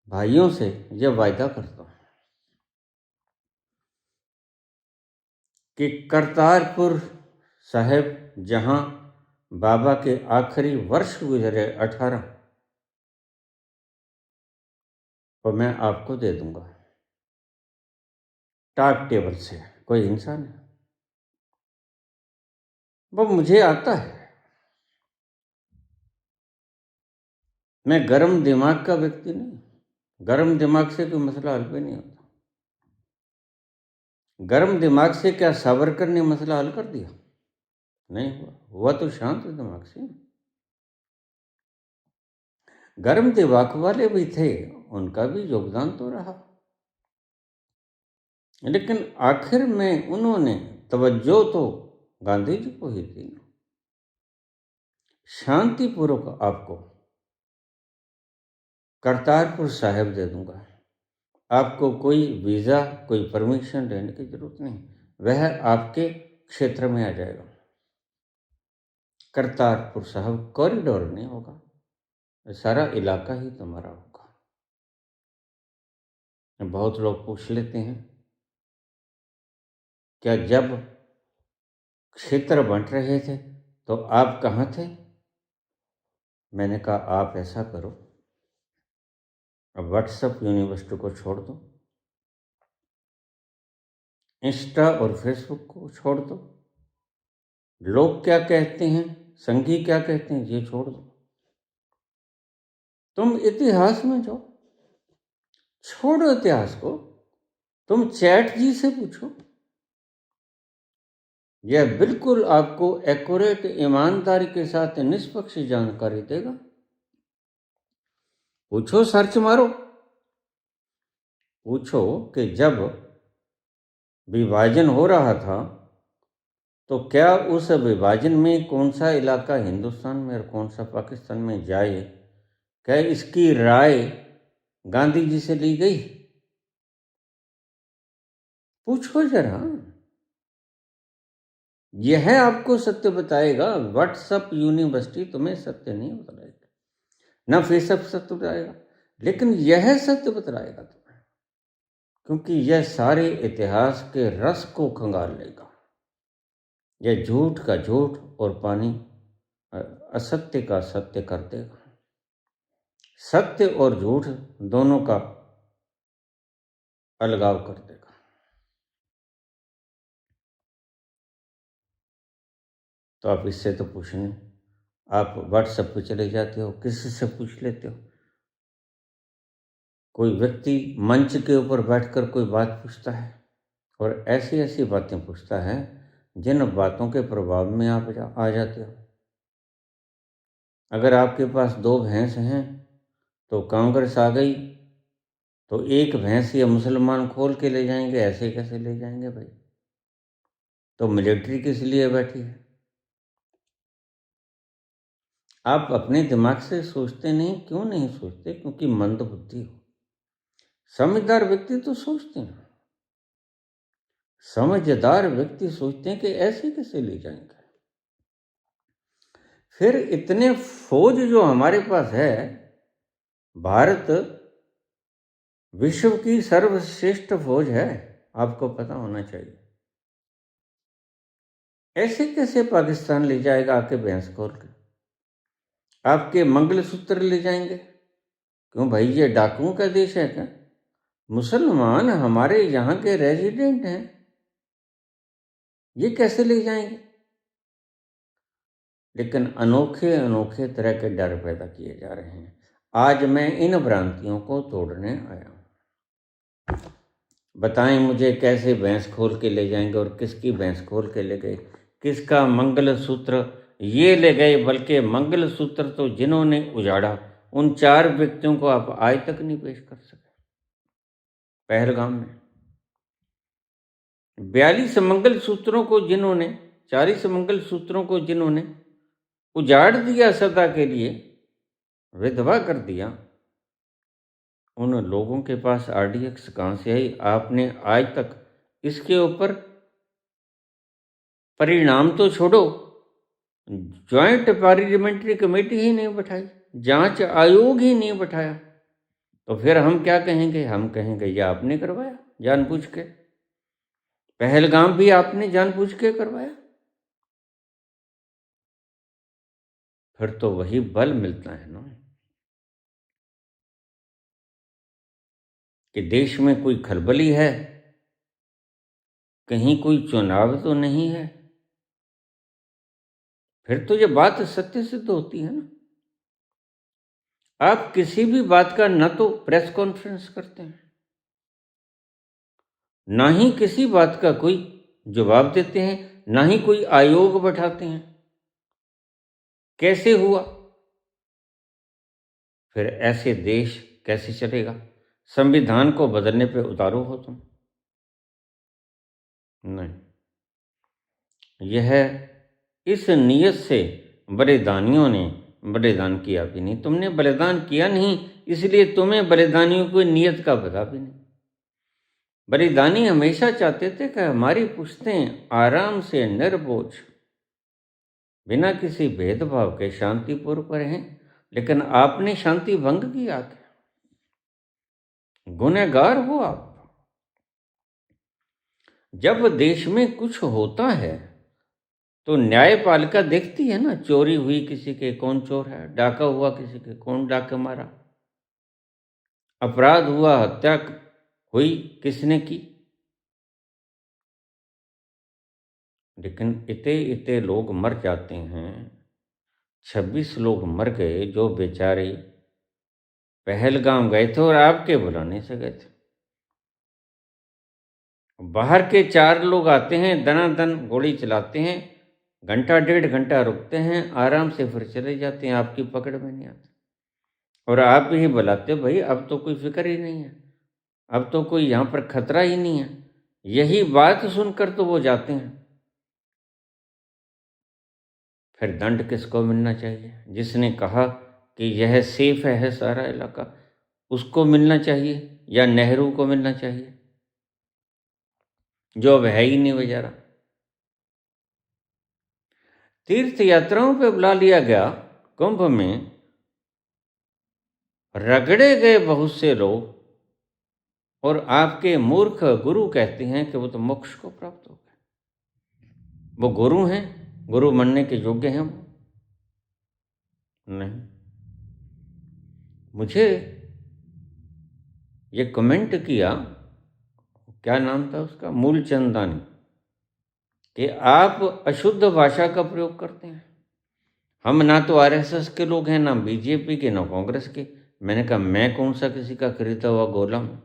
भाइयों से यह वायदा करता हूँ कि करतारपुर साहिब जहाँ बाबा के आखिरी वर्ष गुजरे 18, और मैं आपको दे दूंगा टाक टेबल से। कोई इंसान है, वो मुझे आता है। मैं गर्म दिमाग का व्यक्ति नहीं, गर्म दिमाग से कोई मसला हल भी नहीं होता। गर्म दिमाग से क्या सावरकर ने मसला हल कर दिया? नहीं हुआ तो शांत दिमाग से। गर्म दिमाग वाले भी थे, उनका भी योगदान तो रहा, लेकिन आखिर में उन्होंने तवज्जो तो गांधी जी को ही दी। शांतिपूर्वक आपको करतारपुर साहिब दे दूंगा, आपको कोई वीज़ा कोई परमिशन लेने की जरूरत नहीं, वह आपके क्षेत्र में आ जाएगा। करतारपुर साहिब कॉरिडोर नहीं होगा, सारा इलाका ही तुम्हारा होगा। बहुत लोग पूछ लेते हैं, क्या जब क्षेत्र बंट रहे थे तो आप कहाँ थे? मैंने कहा आप ऐसा करो, अब व्हाट्सएप यूनिवर्सिटी को छोड़ दो, इंस्टा और फेसबुक को छोड़ दो, लोग क्या कहते हैं, संघी क्या कहते हैं, ये छोड़ दो। तुम इतिहास में जाओ, छोड़ो इतिहास को, तुम चैट जी से पूछो, यह बिल्कुल आपको एक्यूरेट ईमानदारी के साथ निष्पक्ष जानकारी देगा। पूछो, सर्च मारो, पूछो कि जब विभाजन हो रहा था तो क्या उस विभाजन में कौन सा इलाका हिंदुस्तान में और कौन सा पाकिस्तान में जाए, क्या इसकी राय गांधी जी से ली गई? पूछो जरा, यह आपको सत्य बताएगा। व्हाट्सएप यूनिवर्सिटी तुम्हें सत्य नहीं बताएगा, ना फेसबुक सत्य बताएगा, लेकिन यह सत्य बताएगा तुम्हें, क्योंकि यह सारे इतिहास के रस को खंगाल लेगा। यह झूठ का झूठ और पानी असत्य का सत्य कर देगा, सत्य और झूठ दोनों का अलगाव कर देगा। तो आप इससे तो पूछने, आप व्हाट्सएप पे चले जाते हो, किसी से पूछ लेते हो। कोई व्यक्ति मंच के ऊपर बैठकर कोई बात पूछता है और ऐसी ऐसी बातें पूछता है जिन बातों के प्रभाव में आप आ जाते हो। अगर आपके पास 2 भैंस हैं तो कांग्रेस आ गई तो एक भैंस या मुसलमान खोल के ले जाएंगे, ऐसे कैसे ले जाएंगे भाई? तो मिलिट्री किस लिए बैठी है? आप अपने दिमाग से सोचते नहीं, क्यों नहीं सोचते? क्योंकि मंद बुद्धि हो। समझदार व्यक्ति तो सोचते हैं, समझदार व्यक्ति सोचते हैं कि ऐसे कैसे ले जाएंगे। फिर इतने फौज जो हमारे पास है, भारत विश्व की सर्वश्रेष्ठ फौज है, आपको पता होना चाहिए। ऐसे कैसे पाकिस्तान ले जाएगा आके भैंस खोल के? आपके मंगलसूत्र ले जाएंगे? क्यों भाई, ये डाकुओं का देश है क्या? मुसलमान हमारे यहाँ के रेजिडेंट हैं, ये कैसे ले जाएंगे? लेकिन अनोखे अनोखे तरह के डर पैदा किए जा रहे हैं। आज मैं इन भ्रांतियों को तोड़ने आया हूं। बताएं मुझे, कैसे भैंस खोल के ले जाएंगे और किसकी भैंस खोल के ले गए? किसका मंगलसूत्र ये ले गए? बल्कि मंगलसूत्र तो जिन्होंने उजाड़ा, उन 4 व्यक्तियों को आप आज तक नहीं पेश कर सके। पहलगाम में 42 मंगलसूत्रों को जिन्होंने, 40 मंगलसूत्रों को जिन्होंने उजाड़ दिया, सदा के लिए विधवा कर दिया, उन लोगों के पास आरडीएक्स कहाँ से आई? आपने आज तक इसके ऊपर परिणाम तो छोड़ो, ज्वाइंट पार्लियामेंट्री कमेटी ही नहीं बैठाई, जांच आयोग ही नहीं बैठाया। तो फिर हम क्या कहेंगे? हम कहेंगे ये आपने करवाया जानबूझ के। पहलगाम भी आपने जानबूझ के करवाया। फिर तो वही बल मिलता है ना कि देश में कोई खलबली है, कहीं कोई चुनाव तो नहीं है। फिर तो ये बात सत्य सिद्ध होती है ना। आप किसी भी बात का न तो प्रेस कॉन्फ्रेंस करते हैं, ना ही किसी बात का कोई जवाब देते हैं, ना ही कोई आयोग बैठाते हैं। कैसे हुआ? फिर ऐसे देश कैसे चलेगा? संविधान को बदलने पे उतारो हो तुम? नहीं। यह इस नीयत से बड़े दानियों ने बलिदान किया भी नहीं। तुमने बलिदान किया नहीं, इसलिए तुम्हें बलिदानियों की नीयत का पता भी नहीं। बलिदानी हमेशा चाहते थे कि हमारी पुश्तें आराम से निर्बोझ, बिना किसी भेदभाव के शांतिपूर्वक रहें, लेकिन आपने शांति भंग किया। गुनहगार हो आप। जब देश में कुछ होता है तो न्यायपालिका देखती है ना, चोरी हुई किसी के, कौन चोर है? डाका हुआ किसी के, कौन डाका मारा? अपराध हुआ, हत्या हुई, किसने की? लेकिन इतने इतने लोग मर जाते हैं। 26 लोग मर गए जो बेचारे पहलगाम गए थे और आपके बुलाने से गए थे। बाहर के 4 लोग आते हैं, दनादन गोली चलाते हैं, घंटा 1.5 घंटा रुकते हैं, आराम से फिर चले जाते हैं, आपकी पकड़ में नहीं आते। और आप ही बुलाते, भाई अब तो कोई फिक्र ही नहीं है, अब तो कोई यहाँ पर खतरा ही नहीं है। यही बात सुनकर तो वो जाते हैं। फिर दंड किसको मिलना चाहिए? जिसने कहा कि यह सेफ है सारा इलाका, उसको मिलना चाहिए या नेहरू को मिलना चाहिए, जो अब है ही नहीं बेचारा? तीर्थ यात्राओं पे बुला लिया गया, कुंभ में रगड़े गए बहुत से लोग, और आपके मूर्ख गुरु कहते हैं कि वो तो मोक्ष को प्राप्त हो गए। वो गुरु हैं, गुरु बनने के योग्य हैं वो? नहीं। मुझे ये कमेंट किया, क्या नाम था उसका, मूलचंदानी, कि आप अशुद्ध भाषा का प्रयोग करते हैं। हम ना तो आरएसएस के लोग हैं, ना बीजेपी के, ना कांग्रेस के। मैंने कहा मैं कौन सा किसी का खरीदा हुआ गोला हूं?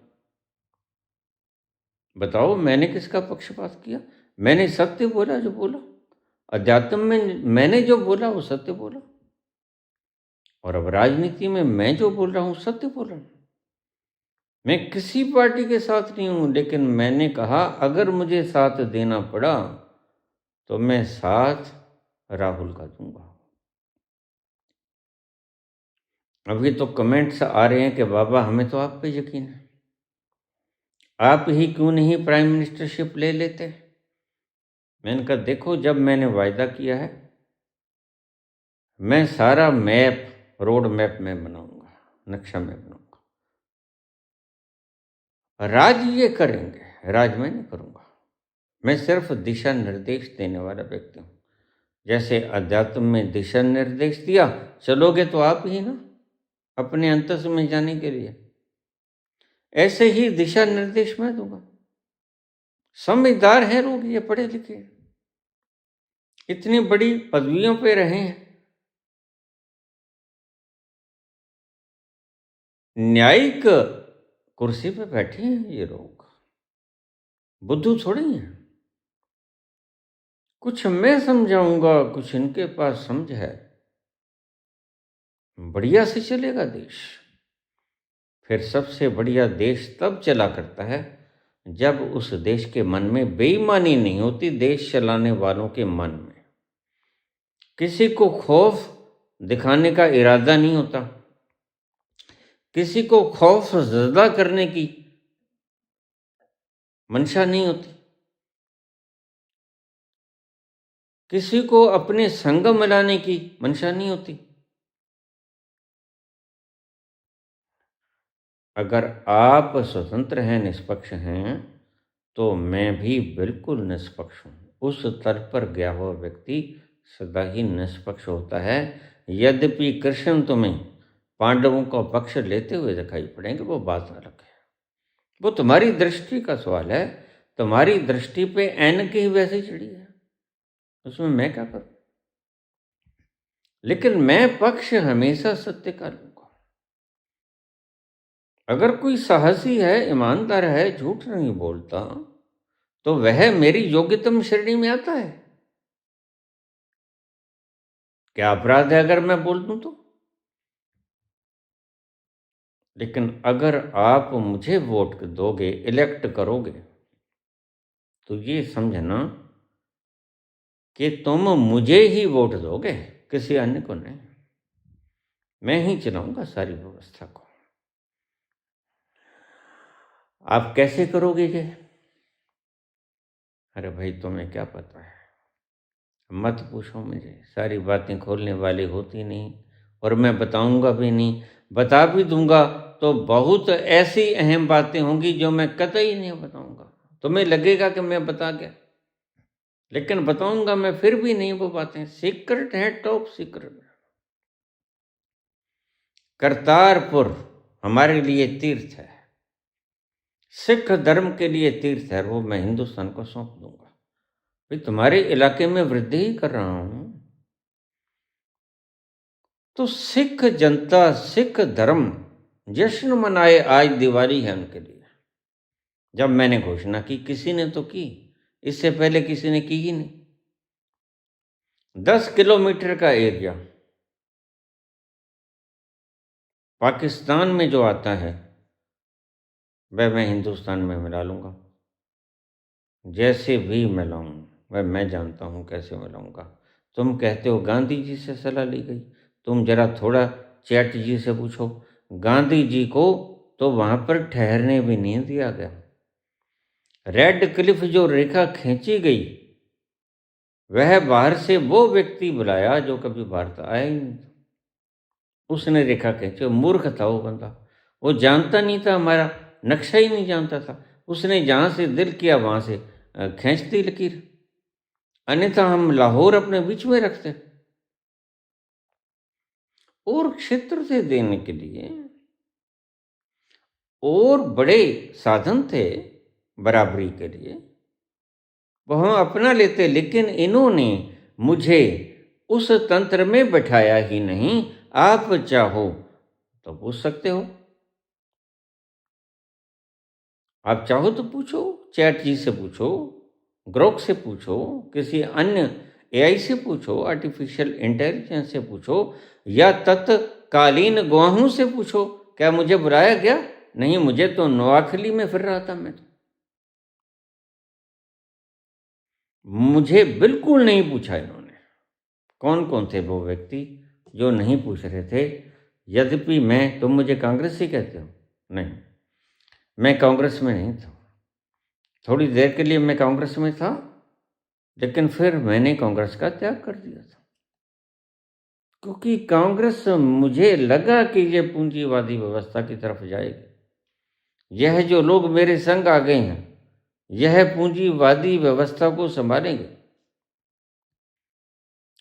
बताओ मैंने किसका पक्षपात किया? मैंने सत्य बोला जो बोला, अध्यात्म में मैंने जो बोला वो सत्य बोला, और अब राजनीति में मैं जो बोल रहा हूँ सत्य बोल रहा हूँ। मैं किसी पार्टी के साथ नहीं हूँ, लेकिन मैंने कहा अगर मुझे साथ देना पड़ा तो मैं साथ राहुल का दूंगा। अभी तो कमेंट्स आ रहे हैं कि बाबा हमें तो आप पे यकीन है, आप ही क्यों नहीं प्राइम मिनिस्टरशिप ले लेते। मैंने कहा देखो, जब मैंने वायदा किया है मैं सारा मैप, रोड मैप में बनाऊंगा, नक्शा में बनाऊंगा। राज ये करेंगे, राज मैं नहीं करूंगा। मैं सिर्फ दिशा निर्देश देने वाला व्यक्ति हूँ। जैसे अध्यात्म में दिशा निर्देश दिया, चलोगे तो आप ही ना अपने अंतस में जाने के लिए, ऐसे ही दिशा निर्देश मैं दूंगा। समझदार हैं लोग, ये पढ़े लिखे, इतनी बड़ी पदवियों पे रहे हैं, न्यायिक कुर्सी पे बैठे हैं ये लोग, बुद्धू थोड़ी हैं। कुछ मैं समझाऊंगा, कुछ इनके पास समझ है, बढ़िया से चलेगा देश। फिर सबसे बढ़िया देश तब चला करता है जब उस देश के मन में बेईमानी नहीं होती, देश चलाने वालों के मन में किसी को खौफ दिखाने का इरादा नहीं होता, किसी को खौफ ज़दा करने की मंशा नहीं होती, किसी को अपने संग मिलाने की मंशा नहीं होती। अगर आप स्वतंत्र हैं, निष्पक्ष हैं, तो मैं भी बिल्कुल निष्पक्ष हूँ। उस तल पर गया हुआ व्यक्ति सदा ही निष्पक्ष होता है। यद्यपि कृष्ण तुम्हें पांडवों का पक्ष लेते हुए दिखाई पड़ेंगे, वो बात अलग है, वो तुम्हारी दृष्टि का सवाल है। तुम्हारी दृष्टि पे ऐन की ही वैसी चिड़ी है, उसमें मैं क्या करूं। लेकिन मैं पक्ष हमेशा सत्य का लूंगा। अगर कोई साहसी है, ईमानदार है, झूठ नहीं बोलता, तो वह मेरी योग्यतम श्रेणी में आता है। क्या अपराध है अगर मैं बोल दूं तो? लेकिन अगर आप मुझे वोट दोगे, इलेक्ट करोगे, तो ये समझना कि तुम मुझे ही वोट दोगे, किसी अन्य को नहीं। मैं ही चलाऊंगा सारी व्यवस्था को। आप कैसे करोगे ये? अरे भाई, तुम्हें क्या पता है, मत पूछो मुझे, सारी बातें खोलने वाली होती नहीं, और मैं बताऊंगा भी नहीं। बता भी दूंगा तो बहुत ऐसी अहम बातें होंगी जो मैं कतई नहीं बताऊंगा। तुम्हें लगेगा कि मैं बता गया, लेकिन बताऊंगा मैं फिर भी नहीं। वो बातें सीक्रेट है, टॉप सीक्रेट। करतारपुर हमारे लिए तीर्थ है, सिख धर्म के लिए तीर्थ है, वो मैं हिंदुस्तान को सौंप दूंगा। भाई, तुम्हारे इलाके में वृद्धि ही कर रहा हूं, तो सिख जनता, सिख धर्म जश्न मनाए। आज दिवाली है उनके लिए। जब मैंने घोषणा की, किसी ने तो की, इससे पहले किसी ने की ही नहीं। 10 किलोमीटर का एरिया पाकिस्तान में जो आता है, वह मैं हिंदुस्तान में मिला लूंगा। जैसे भी मिलाऊं, वह मैं जानता हूं कैसे मिलाऊंगा। तुम कहते हो गांधी जी से सलाह ली गई, तुम जरा थोड़ा चैट जी से पूछो। गांधी जी को तो वहां पर ठहरने भी नहीं दिया गया। रेड क्लिफ जो रेखा खींची गई, वह बाहर से वो व्यक्ति बुलाया जो कभी भारत आया ही नहीं था। उसने रेखा खींची। मूर्ख था वो बंदा, वो जानता नहीं था, हमारा नक्शा ही नहीं जानता था। उसने जहाँ से दिल किया वहाँ से खींच दी लकीर। अन्यथा हम लाहौर अपने बीच में रखते, और क्षेत्र से देने के लिए और बड़े साधन थे बराबरी के लिए, वो हम अपना लेते। लेकिन इन्होंने मुझे उस तंत्र में बैठाया ही नहीं। आप चाहो तो पूछ सकते हो, आप चाहो तो पूछो, चैट जी से पूछो, ग्रोक से पूछो, किसी अन्य एआई से पूछो, आर्टिफिशियल इंटेलिजेंस से पूछो, या तत्कालीन गवाहों से पूछो। क्या मुझे बुलाया गया? नहीं, मुझे तो नोआखली में फिर रहा था मैं तो। मुझे बिल्कुल नहीं पूछा इन्होंने। कौन कौन थे वो व्यक्ति जो नहीं पूछ रहे थे? यद्यपि तुम मुझे कांग्रेसी कहते हो, नहीं, मैं कांग्रेस में नहीं था। थोड़ी देर के लिए मैं कांग्रेस में था, लेकिन फिर मैंने कांग्रेस का त्याग कर दिया था, क्योंकि कांग्रेस मुझे लगा कि ये पूंजीवादी व्यवस्था की तरफ जाएगी। यह जो लोग मेरे संग आ गए हैं, यह पूंजीवादी व्यवस्था को संभालेंगे,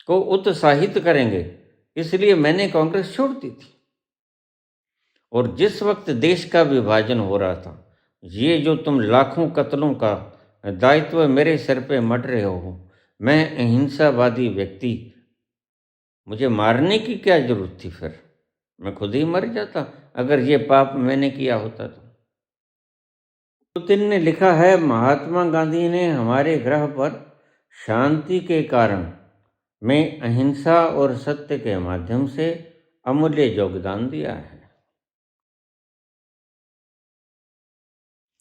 को उत्साहित करेंगे, इसलिए मैंने कांग्रेस छोड़ दी थी। और जिस वक्त देश का विभाजन हो रहा था, ये जो तुम लाखों कत्लों का दायित्व मेरे सिर पे मट रहे हो, मैं अहिंसावादी व्यक्ति, मुझे मारने की क्या जरूरत थी? फिर मैं खुद ही मर जाता अगर ये पाप मैंने किया होता तो। पुतिन ने लिखा है, महात्मा गांधी ने हमारे ग्रह पर शांति के कारण में अहिंसा और सत्य के माध्यम से अमूल्य योगदान दिया है,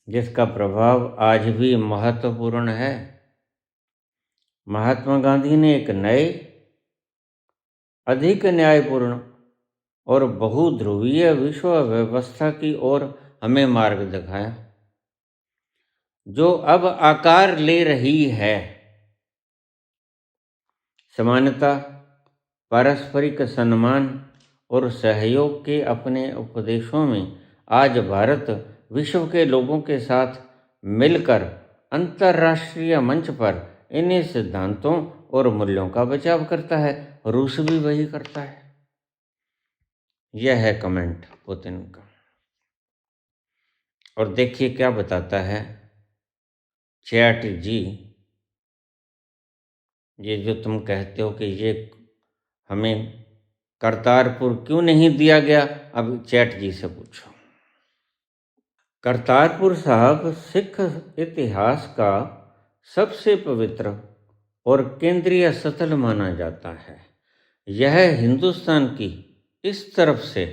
जिसका प्रभाव आज भी महत्वपूर्ण है। महात्मा गांधी ने एक नए, अधिक न्यायपूर्ण और बहुध्रुवीय विश्व व्यवस्था की ओर हमें मार्ग दिखाया, जो अब आकार ले रही है। समानता, पारस्परिक सम्मान और सहयोग के अपने उपदेशों में आज भारत विश्व के लोगों के साथ मिलकर अंतर्राष्ट्रीय मंच पर इन्हीं सिद्धांतों और मूल्यों का बचाव करता है। रूस भी वही करता है। यह है कमेंट पुतिन का। और देखिए क्या बताता है चैट जी। ये जो तुम कहते हो कि ये हमें करतारपुर क्यों नहीं दिया गया, अब चैट जी से पूछो। करतारपुर साहब सिख इतिहास का सबसे पवित्र और केंद्रीय स्थल माना जाता है। यह हिंदुस्तान की इस तरफ से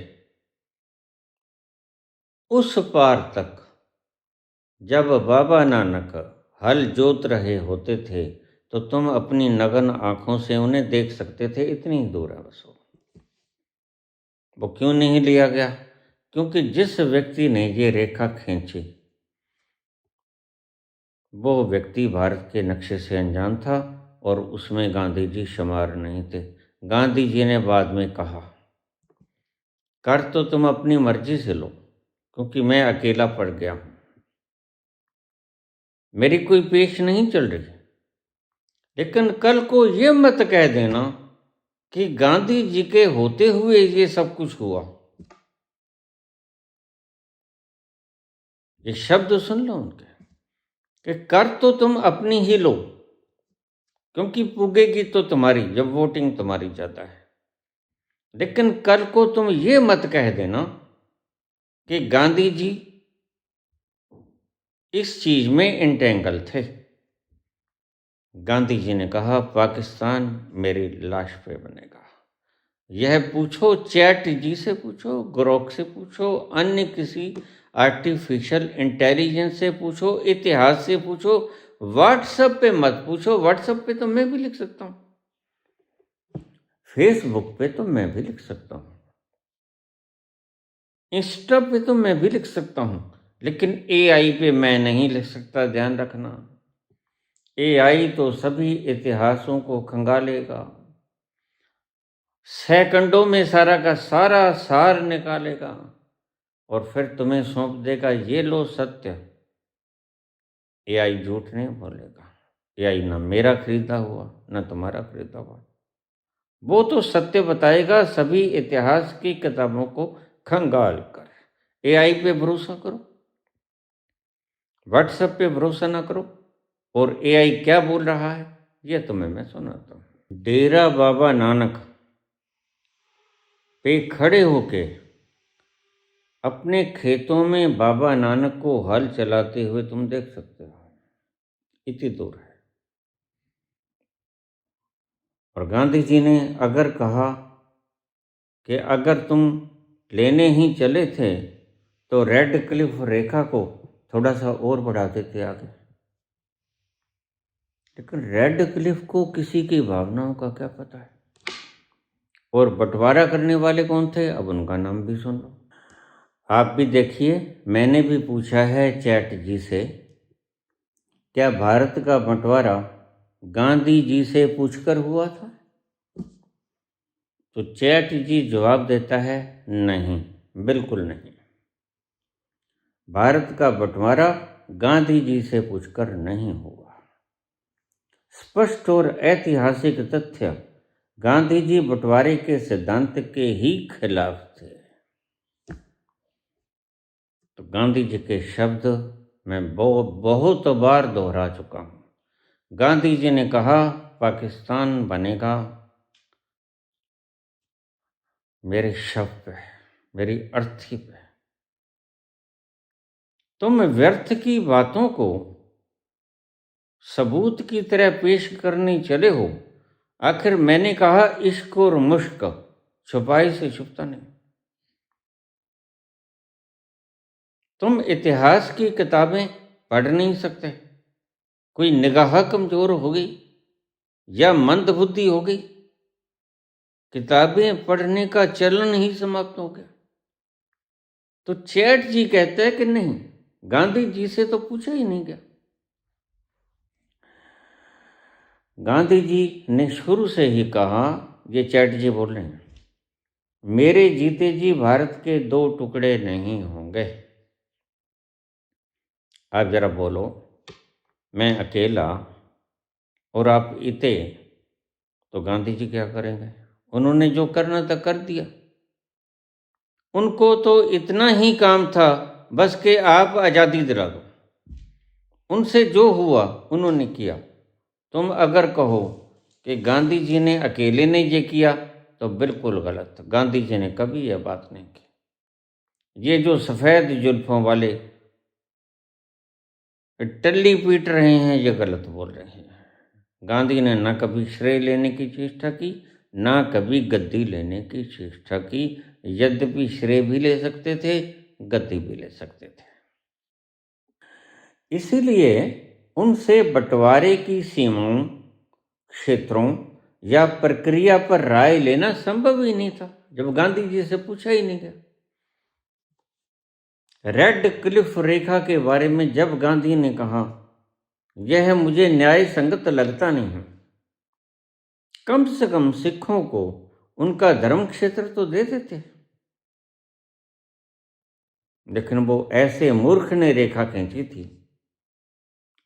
उस पार तक जब बाबा नानक हल जोत रहे होते थे तो तुम अपनी नगन आंखों से उन्हें देख सकते थे। इतनी ही दूर है बस वो क्यों नहीं लिया गया? क्योंकि जिस व्यक्ति ने ये रेखा खींची वो व्यक्ति भारत के नक्शे से अनजान था और उसमें गांधी जी शुमार नहीं थे। गांधी जी ने बाद में कहा, कर तो तुम अपनी मर्जी से लो, क्योंकि मैं अकेला पड़ गया हूं, मेरी कोई पेश नहीं चल रही। लेकिन कल को ये मत कह देना कि गांधी जी के होते हुए ये सब कुछ हुआ। ये शब्द सुन लो उनके कि कर तो तुम अपनी ही लो, क्योंकि पुगेगी तो तुम्हारी, जब वोटिंग तुम्हारी ज्यादा है। लेकिन कल को तुम ये मत कह देना कि गांधी जी इस चीज में इंटेंगल थे। गांधी जी ने कहा, पाकिस्तान मेरी लाश पे बनेगा। यह पूछो चैट जी से, पूछो ग्रोक से, पूछो अन्य किसी आर्टिफिशियल इंटेलिजेंस से, पूछो इतिहास से, पूछो। व्हाट्सएप पे मत पूछो। व्हाट्सएप पे तो मैं भी लिख सकता हूं, फेसबुक पे तो मैं भी लिख सकता हूं, इंस्टा पे तो मैं भी लिख सकता हूं, लेकिन एआई पे मैं नहीं लिख सकता। ध्यान रखना, एआई तो सभी इतिहासों को खंगालेगा, सेकंडों में सारा का सारा सार निकालेगा और फिर तुम्हें सौंप देगा, ये लो सत्य। एआई झूठ नहीं बोलेगा। एआई ना मेरा खरीदा हुआ ना तुम्हारा खरीदा हुआ, वो तो सत्य बताएगा सभी इतिहास की किताबों को खंगाल कर। एआई पे भरोसा करो, व्हाट्सएप पे भरोसा ना करो। और एआई क्या बोल रहा है ये तुम्हें मैं सुनाता हूं। डेरा बाबा नानक पे खड़े होके अपने खेतों में बाबा नानक को हल चलाते हुए तुम देख सकते हो, इतनी दूर है। और गांधी जी ने अगर कहा कि अगर तुम लेने ही चले थे तो रेड क्लिफ रेखा को थोड़ा सा और बढ़ा देते आगे। लेकिन रेड क्लिफ को किसी की भावनाओं का क्या पता है? और बंटवारा करने वाले कौन थे, अब उनका नाम भी सुन लो। आप भी देखिए, मैंने भी पूछा है चैट जी से, क्या भारत का बंटवारा गांधी जी से पूछकर हुआ था? तो चैट जी जवाब देता है, नहीं, बिल्कुल नहीं। भारत का बंटवारा गांधी जी से पूछकर नहीं हुआ। स्पष्ट और ऐतिहासिक तथ्य, गांधी जी बंटवारे के सिद्धांत के ही खिलाफ थे। तो गांधी जी के शब्द मैं बहुत बार दोहरा चुका हूं। गांधी जी ने कहा, पाकिस्तान बनेगा मेरे शव पे, मेरी अर्थी पे। तुम व्यर्थ की बातों को सबूत की तरह पेश करने चले हो। आखिर मैंने कहा, इश्क और मुश्क छुपाई से छुपता नहीं। तुम इतिहास की किताबें पढ़ नहीं सकते। कोई निगाह कमजोर हो गई या मंदबुद्धि हो गई, किताबें पढ़ने का चलन ही समाप्त हो गया। तो चैट जी कहते हैं कि नहीं, गांधी जी से तो पूछा ही नहीं गया। गांधी जी ने शुरू से ही कहा, ये चैट जी बोल रहे हैं, मेरे जीते जी भारत के 2 टुकड़े नहीं होंगे। आप जरा बोलो, मैं अकेला और आप इते, तो गांधी जी क्या करेंगे? उन्होंने जो करना था कर दिया। उनको तो इतना ही काम था बस कि आप आज़ादी दिला दो। उनसे जो हुआ उन्होंने किया। तुम अगर कहो कि गांधी जी ने अकेले ने ये किया तो बिल्कुल गलत। गांधी जी ने कभी यह बात नहीं की। ये जो सफ़ेद जुल्फों वाले टल्ली पीट रहे हैं, ये गलत बोल रहे हैं। गांधी ने ना कभी श्रेय लेने की चेष्टा की, ना कभी गद्दी लेने की चेष्टा की। यद्यपि श्रेय भी ले सकते थे, गद्दी भी ले सकते थे। इसीलिए उनसे बंटवारे की सीमाओं, क्षेत्रों या प्रक्रिया पर राय लेना संभव ही नहीं था, जब गांधी जी से पूछा ही नहीं गया। रेड क्लिफ रेखा के बारे में जब गांधी ने कहा, यह मुझे न्याय संगत लगता नहीं है, कम से कम सिखों को उनका धर्म क्षेत्र तो दे देते। लेकिन वो ऐसे मूर्ख ने रेखा खींची थी।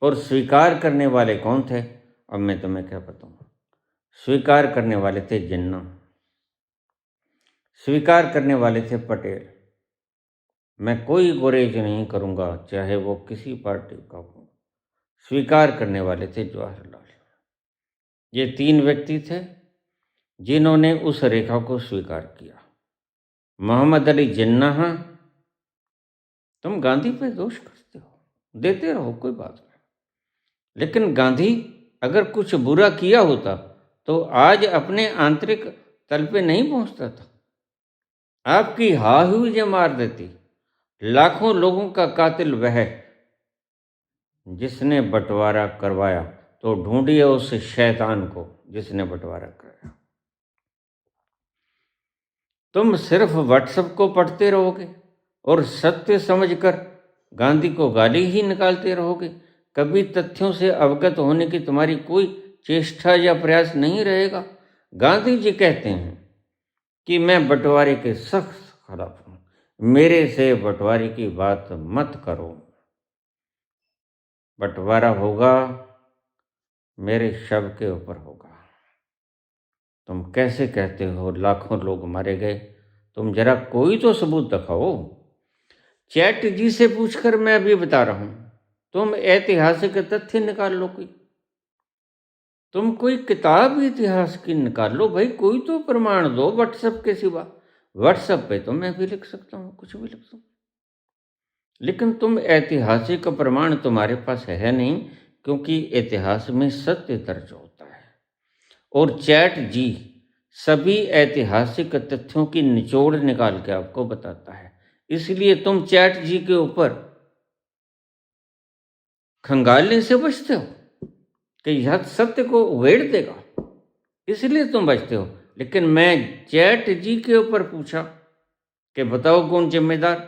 और स्वीकार करने वाले कौन थे? अब मैं तुम्हें क्या बताऊं। स्वीकार करने वाले थे जिन्ना, स्वीकार करने वाले थे पटेल। मैं कोई गुरेज नहीं करूंगा, चाहे वो किसी पार्टी का हो। स्वीकार करने वाले थे जवाहरलाल। ये 3 व्यक्ति थे जिन्होंने उस रेखा को स्वीकार किया। मोहम्मद अली जिन्ना, तुम गांधी पे दोष करते हो, देते रहो, कोई बात नहीं। लेकिन गांधी अगर कुछ बुरा किया होता तो आज अपने आंतरिक तल पे नहीं पहुंचता था। आपकी हाहुज मार देती। लाखों लोगों का कातिल वह जिसने बंटवारा करवाया, तो ढूंढिए उस शैतान को जिसने बंटवारा कराया। तुम सिर्फ व्हाट्सएप को पढ़ते रहोगे और सत्य समझकर गांधी को गाली ही निकालते रहोगे। कभी तथ्यों से अवगत होने की तुम्हारी कोई चेष्टा या प्रयास नहीं रहेगा। गांधी जी कहते हैं कि मैं बंटवारे के सख्त खिलाफ हूं, मेरे से बंटवारे की बात मत करो। बंटवारा होगा मेरे शव के ऊपर होगा। तुम कैसे कहते हो लाखों लोग मारे गए? तुम जरा कोई तो सबूत दिखाओ। चैट जी से पूछकर मैं अभी बता रहा हूं। तुम ऐतिहासिक तथ्य निकाल लो, तुम कोई किताब इतिहास की निकाल लो भाई, कोई तो प्रमाण दो व्हाट्सएप के सिवा। व्हाट्सएप पे तो मैं भी लिख सकता हूँ, कुछ भी लिख सकता हूँ, लेकिन तुम ऐतिहासिक प्रमाण तुम्हारे पास है नहीं, क्योंकि इतिहास में सत्य दर्ज होता है और चैट जी सभी ऐतिहासिक तथ्यों की निचोड़ निकाल के आपको बताता है। इसलिए तुम चैट जी के ऊपर खंगालने से बचते हो कि यह सत्य को उगेड़ देगा, इसलिए तुम बचते हो। लेकिन मैं चैट जी के ऊपर पूछा कि बताओ कौन जिम्मेदार,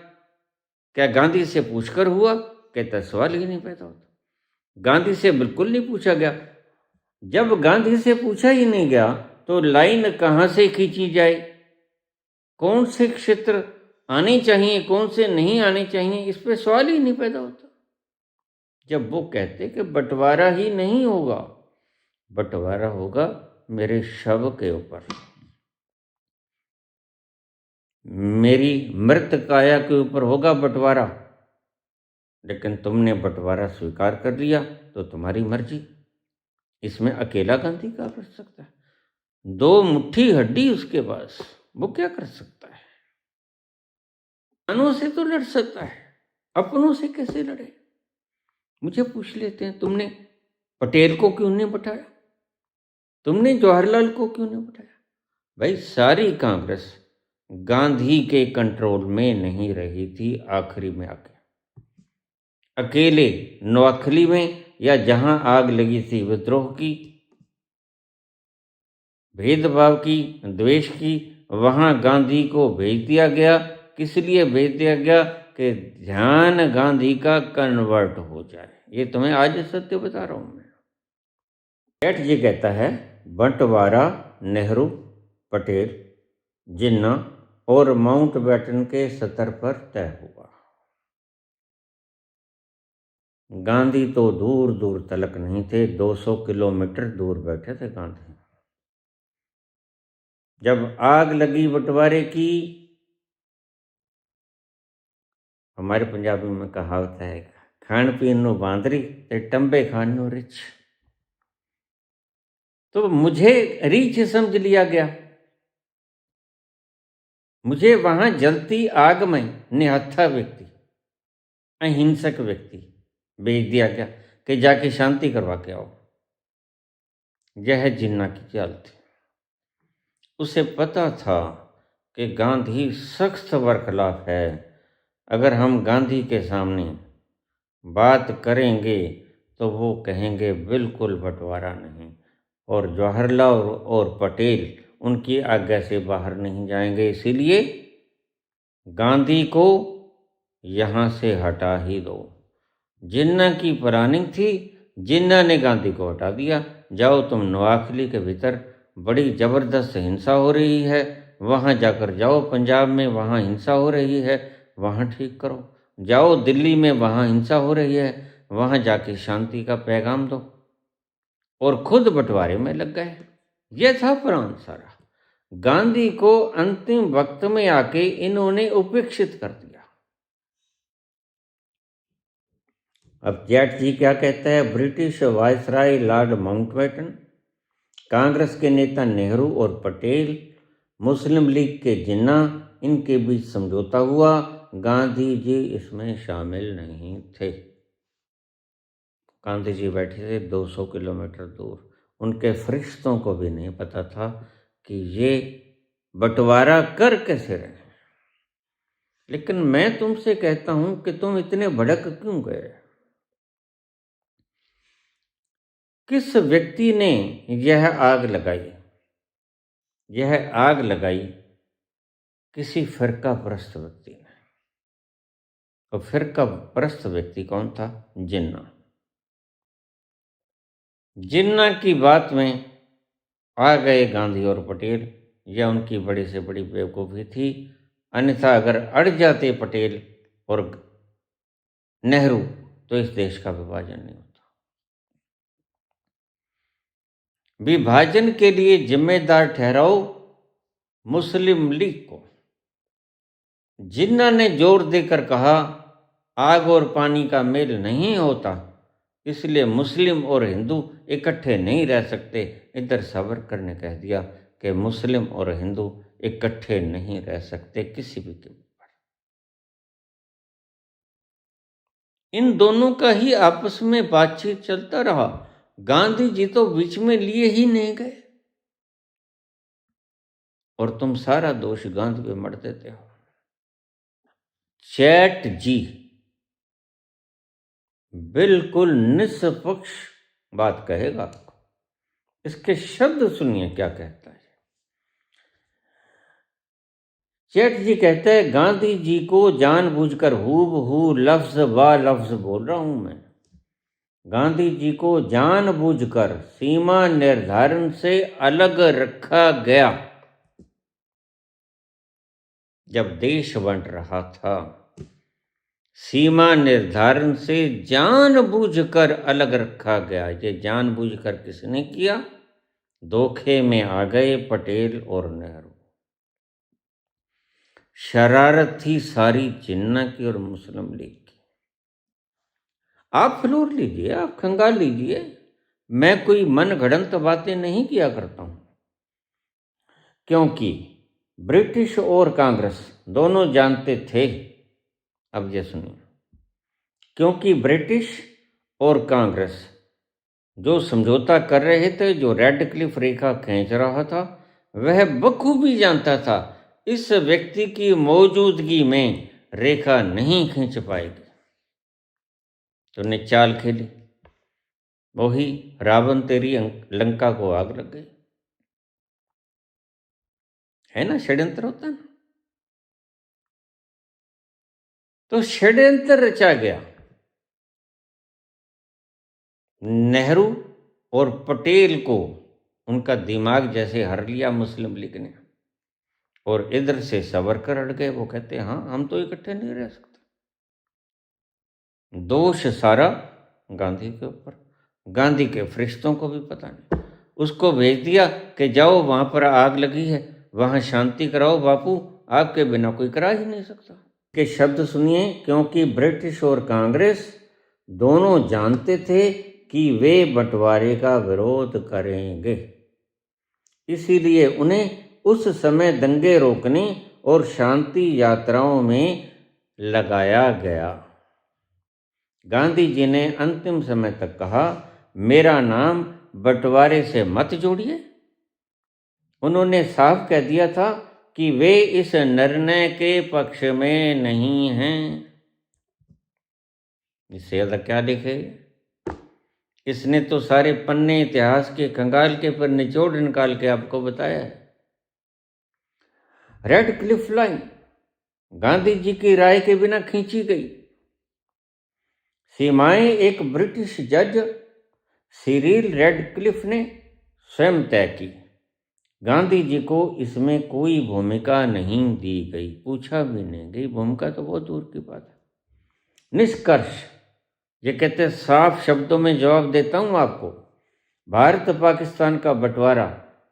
क्या गांधी से पूछकर हुआ? कहता सवाल ही नहीं पैदा होता। गांधी से बिल्कुल नहीं पूछा गया। जब गांधी से पूछा ही नहीं गया तो लाइन कहाँ से खींची जाए? कौन से क्षेत्र आने चाहिए, कौन से नहीं आने चाहिए, इस पे सवाल ही नहीं पैदा होता। जब वो कहते कि बंटवारा ही नहीं होगा, बंटवारा होगा मेरे शव के ऊपर, मेरी मृत काया के ऊपर होगा बंटवारा। लेकिन तुमने बंटवारा स्वीकार कर लिया तो तुम्हारी मर्जी। इसमें अकेला गांधी क्या कर सकता है? 2 मुट्ठी हड्डी उसके पास, वो क्या कर सकता है? अपनों से तो लड़ सकता है, अपनों से कैसे लड़े? मुझे पूछ लेते हैं, तुमने पटेल को क्यों नहीं बैठाया? तुमने जवाहरलाल को क्यों नहीं बैठाया? भाई सारी कांग्रेस गांधी के कंट्रोल में नहीं रही थी। आखिरी में आके अकेले नोआखली में, या जहां आग लगी थी विद्रोह की, भेदभाव की, द्वेष की, वहां गांधी को भेज दिया गया। किस लिए भेज दिया गया? कि ध्यान गांधी का कन्वर्ट हो जाए। ये तुम्हें आज सत्य बता रहा हूं मैं। सेठ जी कहता है बंटवारा नेहरू, पटेल, जिन्ना और माउंटबेटन के स्तर पर तय हुआ। गांधी तो दूर दूर तलक नहीं थे, 200 किलोमीटर दूर बैठे थे गांधी। जब आग लगी बंटवारे की, हमारे पंजाबी में कहावत है, खान पीन नो बांदरी ते टंबे खान नो रिछ। तो मुझे रीछ समझ लिया गया। मुझे वहां जलती आग में निहत्था व्यक्ति, अहिंसक व्यक्ति भेज दिया गया कि जाके शांति करवा के आओ। यह जिन्ना की चाल थी। उसे पता था कि गांधी सख्त बरखिलाफ है। अगर हम गांधी के सामने बात करेंगे तो वो कहेंगे बिल्कुल बंटवारा नहीं, और जवाहरलाल और पटेल उनकी आज्ञा से बाहर नहीं जाएंगे। इसीलिए गांधी को यहाँ से हटा ही दो। जिन्ना की प्लानिंग थी, जिन्ना ने गांधी को हटा दिया। जाओ तुम नोआखली के भीतर बड़ी ज़बरदस्त हिंसा हो रही है, वहाँ जाकर जाओ। पंजाब में वहाँ हिंसा हो रही है, वहाँ ठीक करो। जाओ दिल्ली में वहाँ हिंसा हो रही है, वहाँ जाके शांति का पैगाम दो। और खुद बंटवारे में लग गए। यह था प्लान सारा। गांधी को अंतिम वक्त में आके इन्होंने उपेक्षित कर दिया। अब जेठ जी क्या कहता है? British viceroy Lord Mountbatten, Congress के नेता नेहरू और पटेल, मुस्लिम लीग के जिन्ना, इनके बीच समझौता हुआ। गांधी जी इसमें शामिल नहीं थे। गांधी जी बैठे थे 200 किलोमीटर दूर। उनके फरिश्तों को भी नहीं पता था कि ये बंटवारा कर कैसे रहे। लेकिन मैं तुमसे कहता हूं कि तुम इतने भड़क क्यों गए? किस व्यक्ति ने यह आग लगाई? यह आग लगाई किसी फिरका परस्त व्यक्ति ने। और फिरका परस्त व्यक्ति कौन था? जिन्ना। जिन्ना की बात में आ गए गांधी और पटेल। यह उनकी बड़ी से बड़ी बेवकूफ़ी थी। अन्यथा अगर अड़ जाते पटेल और नेहरू तो इस देश का विभाजन नहीं होता। विभाजन के लिए जिम्मेदार ठहराओ मुस्लिम लीग को। जिन्ना ने जोर देकर कहा आग और पानी का मेल नहीं होता, इसलिए मुस्लिम और हिंदू इकट्ठे नहीं रह सकते। इधर सावरकर ने कह दिया कि मुस्लिम और हिंदू इकट्ठे नहीं रह सकते किसी भी कीमत पर। इन दोनों का ही आपस में बातचीत चलता रहा। गांधी जी तो बीच में लिए ही नहीं गए। और तुम सारा दोष गांधी पे मढ़ देते हो। चैट जी बिल्कुल निष्पक्ष बात कहेगा। इसके शब्द सुनिए क्या कहता है। सेठ जी कहते हैं गांधी जी को जानबूझकर हूबहू लफ्ज व लफ्ज बोल रहा हूं मैं। गांधी जी को जानबूझकर सीमा निर्धारण से अलग रखा गया। जब देश बन रहा था, सीमा निर्धारण से जानबूझकर अलग रखा गया। ये जानबूझकर किसने किया? धोखे में आ गए पटेल और नेहरू। शरारत थी सारी जिन्ना की और मुस्लिम लीग की। आप फ्लोर लीजिए, आप खंगाल लीजिए, मैं कोई मन गढ़ंत बातें नहीं किया करता हूं। क्योंकि ब्रिटिश और कांग्रेस दोनों जानते थे। अब ये सुनिए, क्योंकि ब्रिटिश और कांग्रेस जो समझौता कर रहे थे, जो रेड क्लिफ रेखा खींच रहा था, वह बखूबी जानता था इस व्यक्ति की मौजूदगी में रेखा नहीं खींच पाएगी। तो ने चाल खेली, वही रावण तेरी लंका को आग लग गई। है ना, षड्यंत्र होता है ना। तो षड्यंत्र रचा गया। नेहरू और पटेल को उनका दिमाग जैसे हर लिया मुस्लिम लीग ने, और इधर से सावरकर अड़ गए। वो कहते हाँ, हम तो इकट्ठे नहीं रह सकते। दोष सारा गांधी के ऊपर। गांधी के फरिश्तों को भी पता नहीं, उसको भेज दिया कि जाओ वहां पर आग लगी है, वहां शांति कराओ बापू, आपके बिना कोई करा ही नहीं सकता। के शब्द सुनिए, क्योंकि ब्रिटिश और कांग्रेस दोनों जानते थे कि वे बंटवारे का विरोध करेंगे, इसीलिए उन्हें उस समय दंगे रोकने और शांति यात्राओं में लगाया गया। गांधी जी ने अंतिम समय तक कहा, मेरा नाम बंटवारे से मत जोड़िए। उन्होंने साफ कह दिया था कि वे इस निर्णय के पक्ष में नहीं हैं। इससे ज्यादा क्या लिखे? इसने तो सारे पन्ने इतिहास के खंगाल के पर निचोड़ निकाल के आपको बताया है। Red Cliff line Gandhi ji की राय के बिना खींची गई। सीमाएं एक ब्रिटिश जज सिरिल रेडक्लिफ ने स्वयं तय की। गांधी जी को इसमें कोई भूमिका नहीं दी गई, पूछा भी नहीं गई। भूमिका तो बहुत दूर की बात है। निष्कर्ष ये कहते हैं, साफ शब्दों में जवाब देता हूं आपको, भारत पाकिस्तान का बंटवारा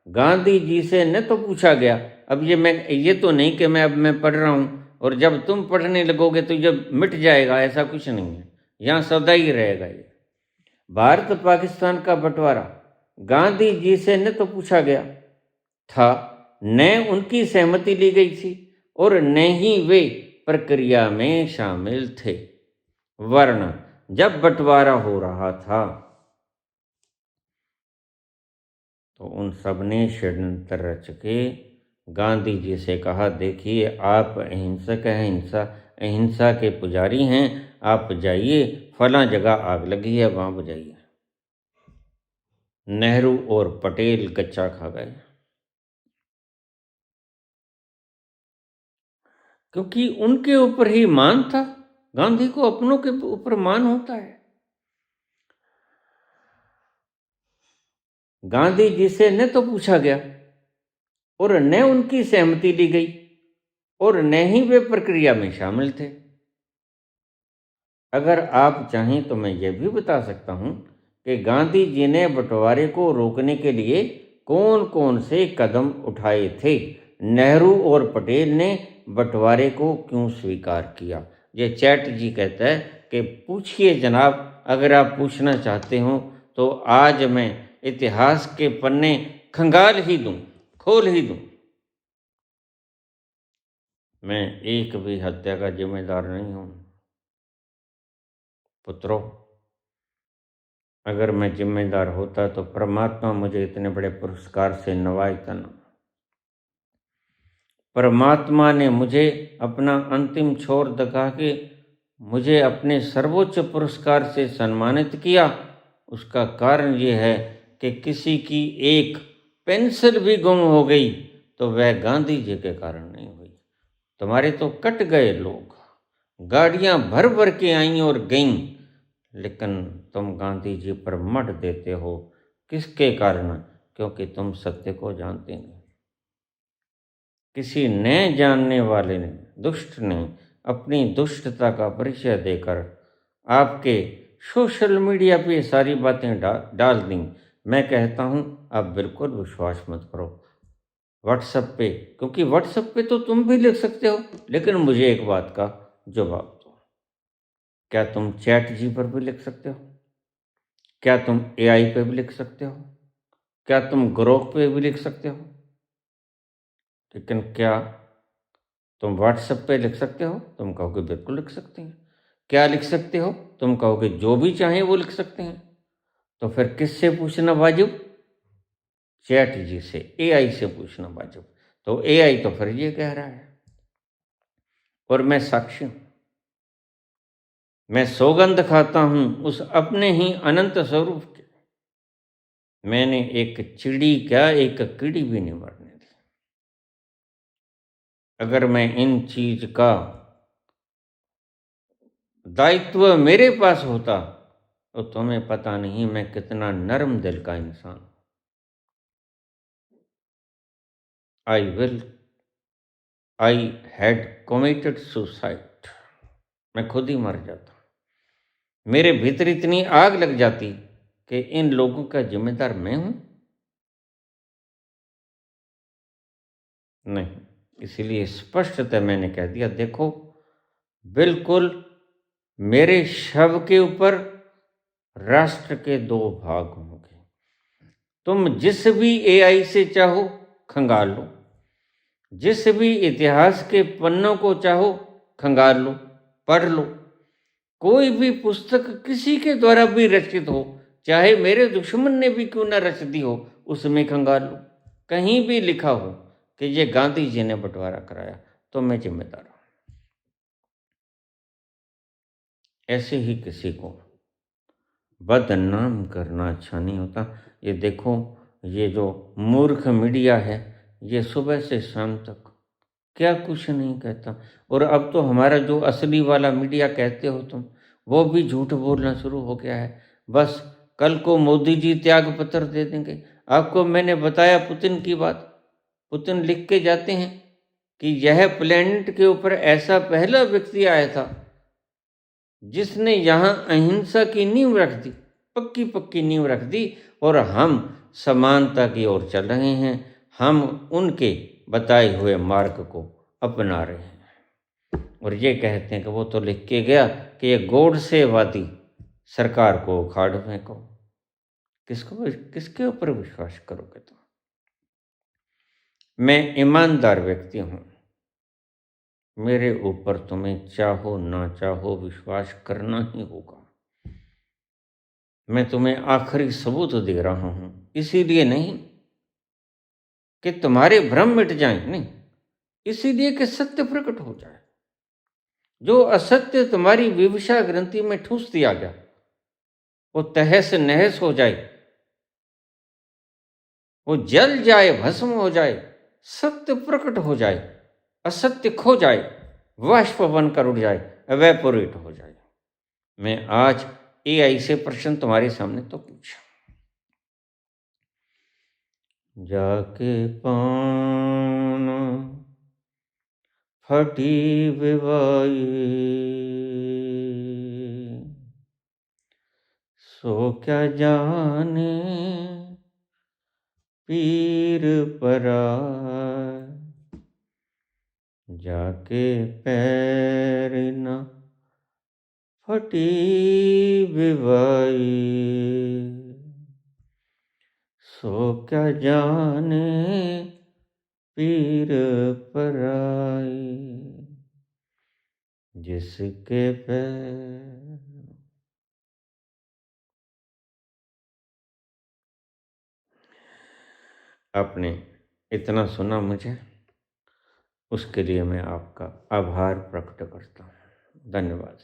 गांधी जी से न तो पूछा गया। अब ये तो नहीं कि मैं पढ़ रहा हूं और जब तुम पढ़ने लगोगे तो जब मिट जाएगा, ऐसा कुछ नहीं है। यहाँ सदा ही रहेगा। ये भारत पाकिस्तान का बंटवारा गांधी जी से न तो पूछा गया था, न उनकी सहमति ली गई थी, और न ही वे प्रक्रिया में शामिल थे। वरना जब बंटवारा हो रहा था तो उन सब ने षड्यंत्र रच के गांधी जी से कहा, देखिए आप अहिंसक हैं, अहिंसा के पुजारी हैं, आप जाइए फलां जगह आग लगी है वहां बुझाइए। नेहरू और पटेल कच्चा खा गए, क्योंकि उनके ऊपर ही मान था। गांधी को अपनों के ऊपर मान होता है। गांधी जी से न तो पूछा गया और न उनकी सहमति ली गई और न ही वे प्रक्रिया में शामिल थे। अगर आप चाहें तो मैं ये भी बता सकता हूं कि गांधी जी ने बंटवारे को रोकने के लिए कौन कौन से कदम उठाए थे। नेहरू और पटेल ने बंटवारे को क्यों स्वीकार किया? ये चैट जी कहता है कि पूछिए जनाब, अगर आप पूछना चाहते हो तो आज मैं इतिहास के पन्ने खंगाल ही दूं, खोल ही दूं। मैं एक भी हत्या का जिम्मेदार नहीं हूं पुत्रों। अगर मैं जिम्मेदार होता तो परमात्मा मुझे इतने बड़े पुरस्कार से नवाजता न। परमात्मा ने मुझे अपना अंतिम छोर दिखा के मुझे अपने सर्वोच्च पुरस्कार से सम्मानित किया। उसका कारण ये है कि किसी की एक पेंसिल भी गुम हो गई तो वह गांधी जी के कारण नहीं हुई, तुम्हारे तो कट गए लोग, गाड़ियां भर भर के आईं और गईं, लेकिन तुम गांधी जी पर मत देते हो। किसके कारण? क्योंकि तुम सत्य को जानते नहीं। किसी न जानने वाले ने, दुष्ट ने, अपनी दुष्टता का परिचय देकर आपके सोशल मीडिया पे सारी बातें डाल दी। मैं कहता हूं आप बिल्कुल विश्वास मत करो व्हाट्सएप पे, क्योंकि व्हाट्सएप पे तो तुम भी लिख सकते हो, लेकिन मुझे एक बात का जवाब दो, क्या तुम चैट जी पर भी लिख सकते हो? क्या तुम एआई पे भी लिख सकते हो? क्या तुम ग्रोक पे भी लिख सकते हो? लेकिन क्या तुम व्हाट्सएप पे लिख सकते हो? तुम कहोगे बिल्कुल लिख सकते हैं। क्या लिख सकते हो? तुम कहोगे जो भी चाहें वो लिख सकते हैं। तो फिर किससे पूछना वाजिब? चैट जी से, एआई से पूछना वाजिब। तो एआई तो फिर ये कह रहा है, और मैं साक्षी हूं। मैं सौगंध खाता हूं उस अपने ही अनंत स्वरूप के। मैंने एक चिड़ी क्या, एक कीड़ी भी नहीं मरने दी। अगर मैं इन चीज का दायित्व मेरे पास होता तो तुम्हें पता नहीं मैं कितना नर्म दिल का इंसान। I had committed suicide. मैं खुद ही मर जाता। मेरे भीतर इतनी आग लग जाती कि इन लोगों का जिम्मेदार मैं हूं? नहीं। इसीलिए स्पष्टतः मैंने कह दिया, देखो बिल्कुल मेरे शव के ऊपर राष्ट्र के दो भाग होंगे। तुम जिस भी एआई से चाहो खंगाल लो, जिस भी इतिहास के पन्नों को चाहो खंगाल लो, पढ़ लो। कोई भी पुस्तक किसी के द्वारा भी रचित हो, चाहे मेरे दुश्मन ने भी क्यों ना रच दी हो, उसमें खंगाल लो। कहीं भी लिखा हो कि ये गांधी जी ने बंटवारा कराया, तो मैं जिम्मेदार हूं। ऐसे ही किसी को बदनाम करना अच्छा नहीं होता। ये देखो, ये जो मूर्ख मीडिया है, ये सुबह से शाम तक क्या कुछ नहीं कहता। और अब तो हमारा जो असली वाला मीडिया कहते हो तुम, वो भी झूठ बोलना शुरू हो गया है। बस कल को मोदी जी त्याग पत्र दे देंगे। आपको मैंने बताया पुतिन की बात। पुतिन लिख के जाते हैं कि यह प्लेनेट के ऊपर ऐसा पहला व्यक्ति आया था जिसने यहाँ अहिंसा की नींव रख दी, पक्की पक्की नींव रख दी, और हम समानता की ओर चल रहे हैं। हम उनके बताए हुए मार्ग को अपना रहे हैं। और ये कहते हैं कि वो तो लिख के गया कि ये गोडसेवादी सरकार को उखाड़ फेंको। किसके ऊपर विश्वास करोगे तुम? मैं ईमानदार व्यक्ति हूं। मेरे ऊपर तुम्हें चाहो ना चाहो विश्वास करना ही होगा। मैं तुम्हें आखिरी सबूत दे रहा हूं, इसीलिए नहीं कि तुम्हारे भ्रम मिट जाएं, नहीं, इसीलिए कि सत्य प्रकट हो जाए। जो असत्य तुम्हारी विवशा ग्रंथि में ठूस दिया गया, वो तहस नहस हो जाए, वो जल जाए, भस्म हो जाए, सत्य प्रकट हो जाए, असत्य खो जाए, वाष्प बनकर उड़ जाए, एवेपोरेट हो जाए। मैं आज एआई से प्रश्न तुम्हारे सामने तो पूछा, जाके पान फटी विवाई, सो क्या जाने पीर पराय, जाके पैर न फटी विवाई, सो क्या जाने पीर पराई, जिसके पैर। आपने इतना सुना मुझे, उसके लिए मैं आपका आभार प्रकट करता हूँ। धन्यवाद।